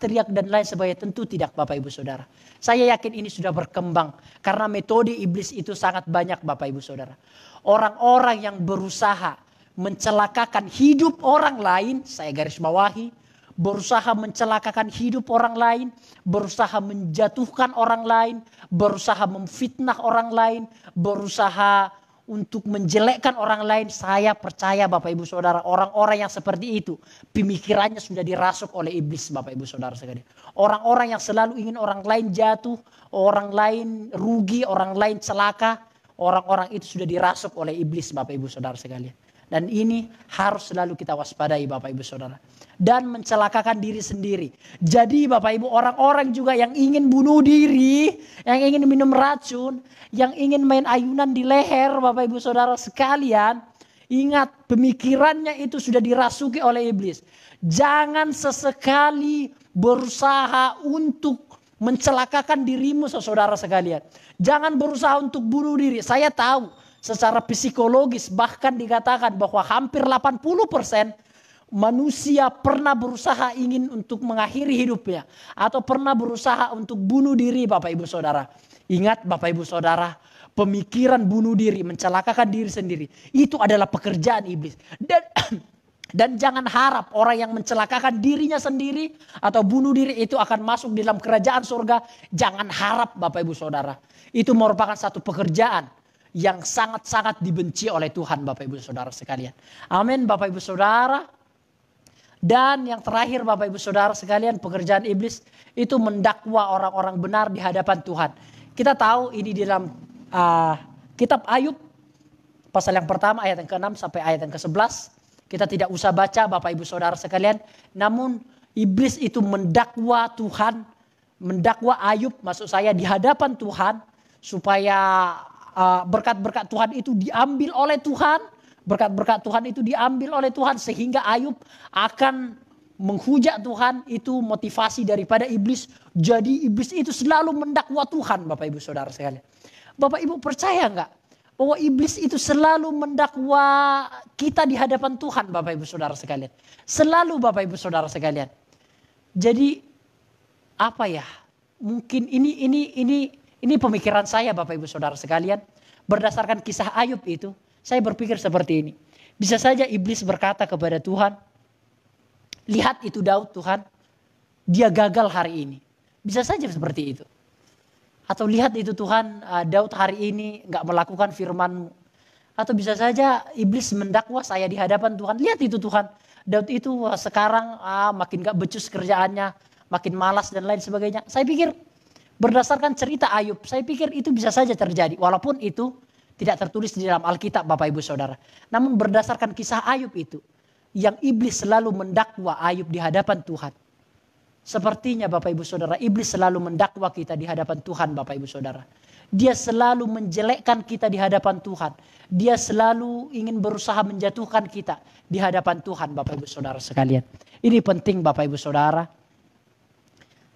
teriak dan lain sebagainya. Tentu tidak Bapak Ibu Saudara. Saya yakin ini sudah berkembang. Karena metode iblis itu sangat banyak Bapak Ibu Saudara. Orang-orang yang berusaha mencelakakan hidup orang lain. Saya garis bawahi. Berusaha mencelakakan hidup orang lain. Berusaha menjatuhkan orang lain. Berusaha memfitnah orang lain. Berusaha untuk menjelekkan orang lain. Saya percaya Bapak Ibu Saudara, orang-orang yang seperti itu pemikirannya sudah dirasuk oleh iblis Bapak Ibu Saudara sekalian. Orang-orang yang selalu ingin orang lain jatuh, orang lain rugi, orang lain celaka, orang-orang itu sudah dirasuk oleh iblis Bapak Ibu Saudara sekalian. Dan ini harus selalu kita waspadai Bapak Ibu Saudara. Dan mencelakakan diri sendiri. Jadi Bapak Ibu, orang-orang juga yang ingin bunuh diri, yang ingin minum racun, yang ingin main ayunan di leher Bapak Ibu Saudara sekalian. Ingat, pemikirannya itu sudah dirasuki oleh iblis. Jangan sesekali berusaha untuk mencelakakan dirimu saudara sekalian. Jangan berusaha untuk bunuh diri. Saya tahu secara psikologis bahkan dikatakan bahwa hampir 80% manusia pernah berusaha ingin untuk mengakhiri hidupnya. Atau pernah berusaha untuk bunuh diri Bapak Ibu Saudara. Ingat Bapak Ibu Saudara, pemikiran bunuh diri, mencelakakan diri sendiri. Itu adalah pekerjaan iblis. Dan jangan harap orang yang mencelakakan dirinya sendiri atau bunuh diri itu akan masuk dalam kerajaan surga. Jangan harap Bapak Ibu Saudara. Itu merupakan satu pekerjaan yang sangat-sangat dibenci oleh Tuhan Bapak Ibu Saudara sekalian. Amin Bapak Ibu Saudara. Dan yang terakhir Bapak Ibu Saudara sekalian, pekerjaan iblis itu mendakwa orang-orang benar di hadapan Tuhan. Kita tahu ini di dalam kitab Ayub pasal yang pertama ayat yang ke-6 sampai ayat yang ke-11. Kita tidak usah baca Bapak Ibu Saudara sekalian. Namun iblis itu mendakwa Tuhan, mendakwa Ayub maksud saya di hadapan Tuhan. Supaya berkat-berkat Tuhan itu diambil oleh Tuhan. Berkat-berkat Tuhan itu diambil oleh Tuhan sehingga Ayub akan menghujat Tuhan. Itu motivasi daripada iblis. Jadi iblis itu selalu mendakwa Tuhan Bapak Ibu Saudara sekalian. Bapak Ibu percaya enggak bahwa iblis itu selalu mendakwa kita di hadapan Tuhan Bapak Ibu Saudara sekalian. Selalu Bapak Ibu Saudara sekalian. Jadi apa ya? Mungkin ini pemikiran saya Bapak Ibu Saudara sekalian. Berdasarkan kisah Ayub itu. Saya berpikir seperti ini. Bisa saja iblis berkata kepada Tuhan, lihat itu Daud Tuhan, dia gagal hari ini. Bisa saja seperti itu. Atau lihat itu Tuhan, Daud hari ini gak melakukan firman-Mu. Atau bisa saja iblis mendakwa saya di hadapan Tuhan. Lihat itu Tuhan, Daud itu sekarang makin gak becus kerjaannya, makin malas dan lain sebagainya. Saya pikir berdasarkan cerita Ayub, saya pikir itu bisa saja terjadi. Walaupun itu Tidak tertulis di dalam Alkitab Bapak Ibu Saudara. Namun berdasarkan kisah Ayub itu, yang iblis selalu mendakwa Ayub di hadapan Tuhan. Sepertinya Bapak Ibu Saudara, iblis selalu mendakwa kita di hadapan Tuhan Bapak Ibu Saudara. Dia selalu menjelekkan kita di hadapan Tuhan. Dia selalu ingin berusaha menjatuhkan kita di hadapan Tuhan Bapak Ibu Saudara sekalian. Ini penting Bapak Ibu Saudara.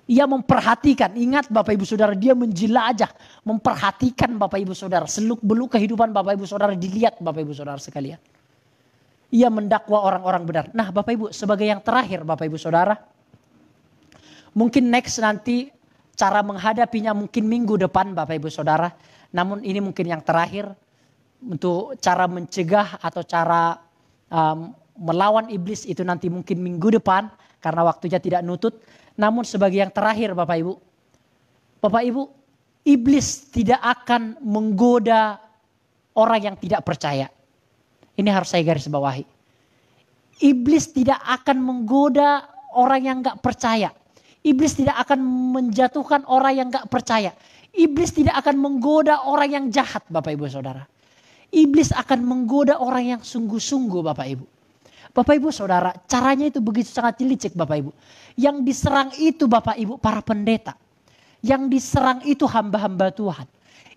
Ia memperhatikan, ingat Bapak Ibu Saudara, dia menjelajah, memperhatikan Bapak Ibu Saudara. Seluk-beluk kehidupan Bapak Ibu Saudara dilihat Bapak Ibu Saudara sekalian. Ia mendakwa orang-orang benar. Nah Bapak Ibu, sebagai yang terakhir Bapak Ibu Saudara, mungkin next nanti cara menghadapinya mungkin minggu depan Bapak Ibu Saudara. Namun ini mungkin yang terakhir untuk cara mencegah atau cara melawan iblis itu nanti mungkin minggu depan karena waktunya tidak nutut. Namun sebagai yang terakhir Bapak Ibu, iblis tidak akan menggoda orang yang tidak percaya. Ini harus saya garis bawahi. Iblis tidak akan menggoda orang yang gak percaya. Iblis tidak akan menjatuhkan orang yang gak percaya. Iblis tidak akan menggoda orang yang jahat Bapak Ibu Saudara. Iblis akan menggoda orang yang sungguh-sungguh Bapak Ibu. Bapak Ibu Saudara, caranya itu begitu sangat licik Bapak Ibu. Yang diserang itu Bapak Ibu para pendeta. Yang diserang itu hamba-hamba Tuhan.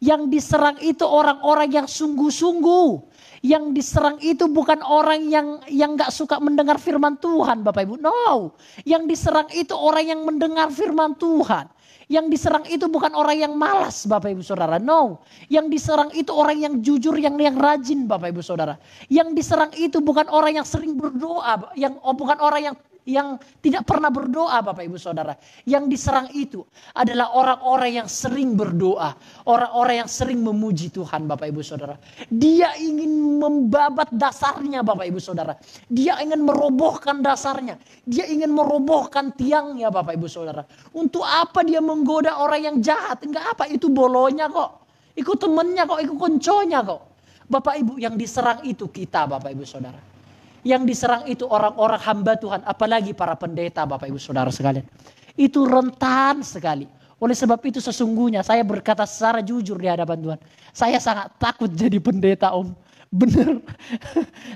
Yang diserang itu orang-orang yang sungguh-sungguh. Yang diserang itu bukan orang yang gak suka mendengar firman Tuhan Bapak Ibu. No. Yang diserang itu orang yang mendengar firman Tuhan. Yang diserang itu bukan orang yang malas Bapak Ibu Saudara. No. Yang diserang itu orang yang jujur, yang rajin Bapak Ibu Saudara. Yang diserang itu bukan orang yang sering berdoa. Bukan orang yang tidak pernah berdoa Bapak Ibu Saudara. Yang diserang itu adalah orang-orang yang sering berdoa. Orang-orang yang sering memuji Tuhan Bapak Ibu Saudara. Dia ingin membabat dasarnya Bapak Ibu Saudara. Dia ingin merobohkan dasarnya. Dia ingin merobohkan tiangnya Bapak Ibu Saudara. Untuk apa dia menggoda orang yang jahat? Enggak apa, itu bolonya kok. Ikut temennya kok, ikut konconya kok. Bapak Ibu, yang diserang itu kita Bapak Ibu Saudara. Yang diserang itu orang-orang hamba Tuhan. Apalagi para pendeta Bapak Ibu Saudara sekalian. Itu rentan sekali. Oleh sebab itu sesungguhnya saya berkata secara jujur di hadapan Tuhan. Saya sangat takut jadi pendeta Om. Benar.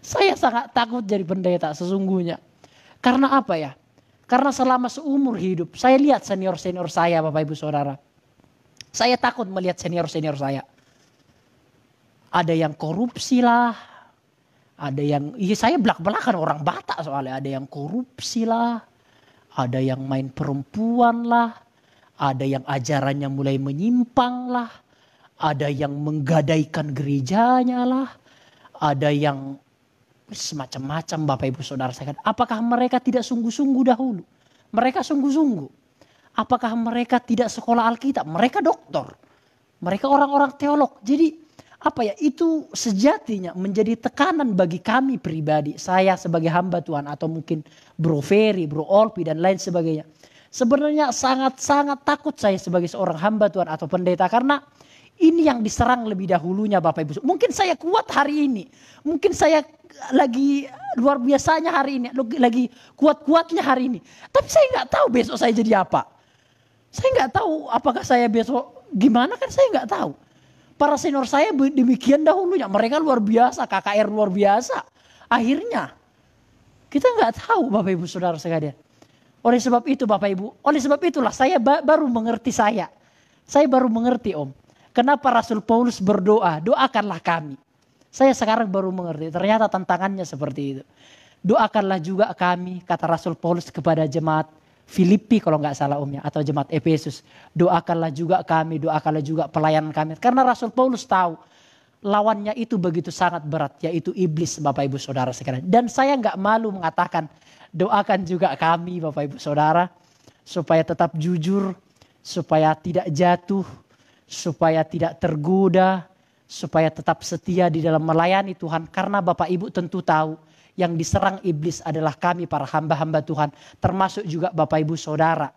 Saya sangat takut jadi pendeta sesungguhnya. Karena apa ya? Karena selama seumur hidup saya lihat senior-senior saya Bapak Ibu Saudara. Saya takut melihat senior-senior saya. Ada yang korupsi lah. Ada yang, saya belak-belakan orang Batak soalnya. Ada yang korupsi lah. Ada yang main perempuan lah. Ada yang ajarannya mulai menyimpang lah. Ada yang menggadaikan gerejanya lah. Ada yang semacam-macam Bapak Ibu Saudara sekalian. Apakah mereka tidak sungguh-sungguh dahulu? Mereka sungguh-sungguh. Apakah mereka tidak sekolah Alkitab? Mereka doktor. Mereka orang-orang teolog. Jadi apa ya, itu sejatinya menjadi tekanan bagi kami pribadi. Saya sebagai hamba Tuhan atau mungkin Bro Ferry, Bro Olpi dan lain sebagainya. Sebenarnya sangat-sangat takut saya sebagai seorang hamba Tuhan atau pendeta. Karena ini yang diserang lebih dahulunya Bapak Ibu. Mungkin saya kuat hari ini. Mungkin saya lagi luar biasanya hari ini. Lagi kuat-kuatnya hari ini. Tapi saya nggak tahu besok saya jadi apa. Saya nggak tahu apakah saya besok gimana, kan saya nggak tahu. Para senior saya demikian dahulunya. Mereka luar biasa, KKR luar biasa. Akhirnya kita nggak tahu Bapak Ibu Saudara sekalian. Oleh sebab itu Bapak Ibu, oleh sebab itulah saya baru mengerti saya. Saya baru mengerti Om. Kenapa Rasul Paulus berdoa, doakanlah kami. Saya sekarang baru mengerti, ternyata tantangannya seperti itu. Doakanlah juga kami, kata Rasul Paulus kepada jemaat Filipi kalau nggak salah Om ya, atau jemaat Efesus. Doakanlah juga kami, doakanlah juga pelayanan kami. Karena Rasul Paulus tahu lawannya itu begitu sangat berat, yaitu iblis Bapak Ibu Saudara sekalian. Dan saya nggak malu mengatakan doakan juga kami Bapak Ibu Saudara supaya tetap jujur, supaya tidak jatuh, supaya tidak tergoda, supaya tetap setia di dalam melayani Tuhan. Karena Bapak Ibu tentu tahu yang diserang iblis adalah kami para hamba-hamba Tuhan. Termasuk juga Bapak Ibu Saudara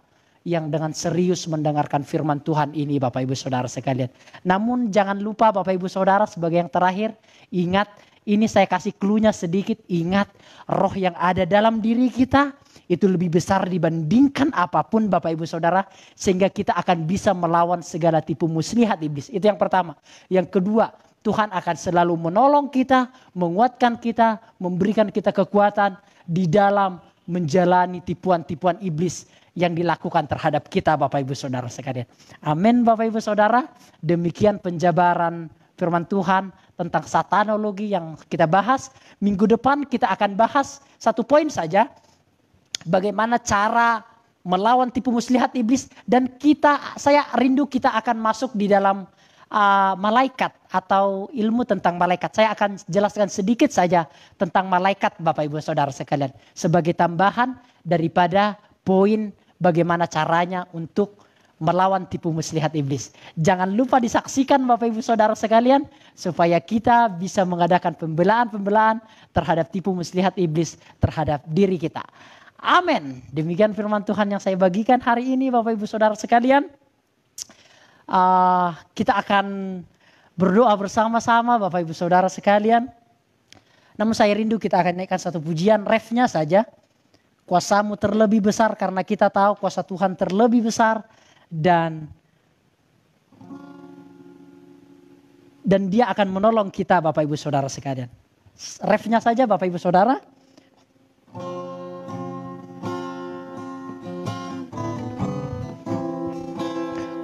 yang dengan serius mendengarkan firman Tuhan ini Bapak Ibu Saudara sekalian. Namun jangan lupa Bapak Ibu Saudara sebagai yang terakhir. Ingat, ini saya kasih clue-nya sedikit. Ingat, roh yang ada dalam diri kita itu lebih besar dibandingkan apapun Bapak Ibu Saudara. Sehingga kita akan bisa melawan segala tipu muslihat iblis. Itu yang pertama. Yang kedua, Tuhan akan selalu menolong kita, menguatkan kita, memberikan kita kekuatan di dalam menjalani tipuan-tipuan iblis yang dilakukan terhadap kita Bapak Ibu Saudara sekalian. Amin Bapak Ibu Saudara. Demikian penjabaran firman Tuhan tentang satanologi yang kita bahas. Minggu depan kita akan bahas satu poin saja. Bagaimana cara melawan tipu muslihat iblis. Dan saya rindu kita akan masuk di dalam malaikat atau ilmu tentang malaikat. Saya akan jelaskan sedikit saja tentang malaikat Bapak Ibu Saudara sekalian. Sebagai tambahan daripada poin bagaimana caranya untuk melawan tipu muslihat iblis. Jangan lupa disaksikan Bapak Ibu Saudara sekalian. Supaya kita bisa mengadakan pembelaan-pembelaan terhadap tipu muslihat iblis terhadap diri kita. Amin. Demikian firman Tuhan yang saya bagikan hari ini Bapak Ibu Saudara sekalian. Kita akan berdoa bersama-sama Bapak Ibu Saudara sekalian. Namun saya rindu kita akan naikkan satu pujian, refnya saja. Kuasamu terlebih besar, karena kita tahu kuasa Tuhan terlebih besar. Dan dia akan menolong kita Bapak Ibu Saudara sekalian. Refnya saja Bapak Ibu Saudara.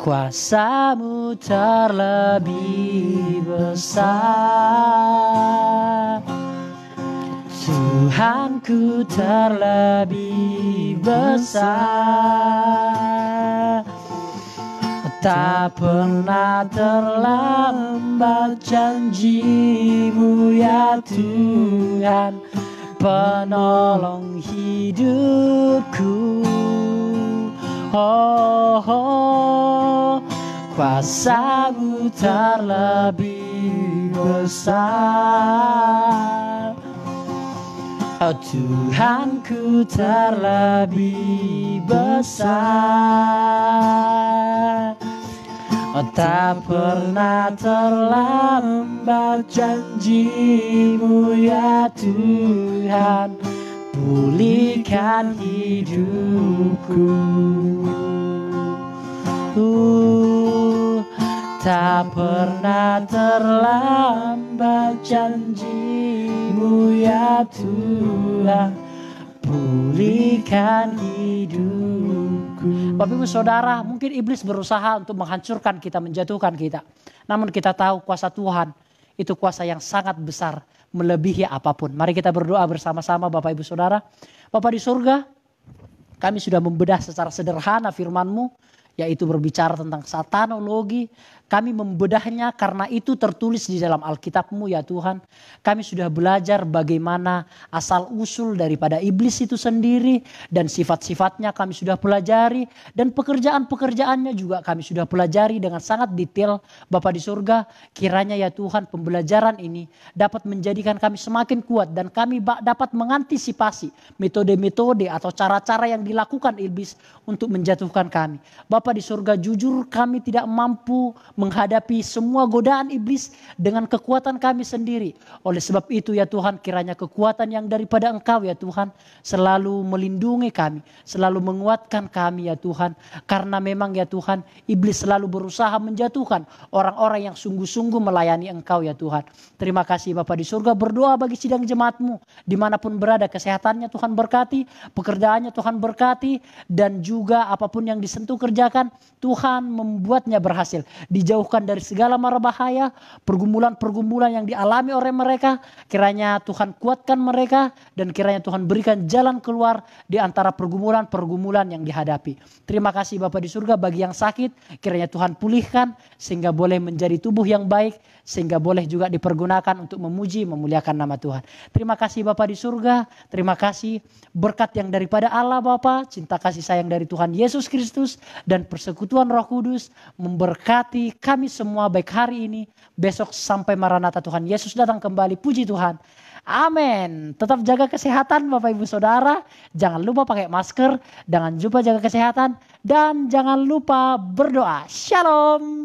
Kuasamu terlebih besar, Tuhanku terlebih besar. Tak pernah terlambat janji-Mu ya Tuhan, penolong hidupku. Kuasa-Mu terlebih besar, Tuhanku terlebih besar. Tak pernah terlambat janji-Mu ya Tuhan, pulihkan hidupku. Tak pernah terlambat janji-Mu ya Tuhan, pulihkan hidupku. Bapak Ibu Saudara, mungkin iblis berusaha untuk menghancurkan kita, menjatuhkan kita. Namun kita tahu kuasa Tuhan itu kuasa yang sangat besar, melebihi apapun. Mari kita berdoa bersama-sama Bapak Ibu Saudara. Bapa di surga, kami sudah membedah secara sederhana firman-Mu, yaitu berbicara tentang satanologi. Kami membedahnya karena itu tertulis di dalam Alkitab-Mu ya Tuhan. Kami sudah belajar bagaimana asal usul daripada iblis itu sendiri. Dan sifat-sifatnya kami sudah pelajari. Dan pekerjaan-pekerjaannya juga kami sudah pelajari dengan sangat detail. Bapa di surga, kiranya ya Tuhan pembelajaran ini dapat menjadikan kami semakin kuat. Dan kami dapat mengantisipasi metode-metode atau cara-cara yang dilakukan iblis untuk menjatuhkan kami. Bapa di surga, jujur kami tidak mampu menghadapi semua godaan iblis dengan kekuatan kami sendiri. Oleh sebab itu ya Tuhan, kiranya kekuatan yang daripada Engkau ya Tuhan selalu melindungi kami, selalu menguatkan kami ya Tuhan. Karena memang ya Tuhan, iblis selalu berusaha menjatuhkan orang-orang yang sungguh-sungguh melayani Engkau ya Tuhan. Terima kasih Bapa di surga, berdoa bagi sidang jemaat-Mu dimanapun berada, kesehatannya Tuhan berkati, pekerjaannya Tuhan berkati, dan juga apapun yang disentuh kerjakan Tuhan membuatnya berhasil. Dijauhkan dari segala mara bahaya, pergumulan-pergumulan yang dialami oleh mereka. Kiranya Tuhan kuatkan mereka dan kiranya Tuhan berikan jalan keluar di antara pergumulan-pergumulan yang dihadapi. Terima kasih Bapa di surga, bagi yang sakit kiranya Tuhan pulihkan sehingga boleh menjadi tubuh yang baik, sehingga boleh juga dipergunakan untuk memuji, memuliakan nama Tuhan. Terima kasih Bapa di surga, terima kasih berkat yang daripada Allah Bapa, cinta kasih sayang dari Tuhan Yesus Kristus, dan persekutuan Roh Kudus memberkati kami semua baik hari ini, besok sampai Maranatha Tuhan Yesus datang kembali. Puji Tuhan. Amin. Tetap jaga kesehatan Bapak Ibu Saudara. Jangan lupa pakai masker, jangan lupa jaga kesehatan, dan jangan lupa berdoa. Shalom.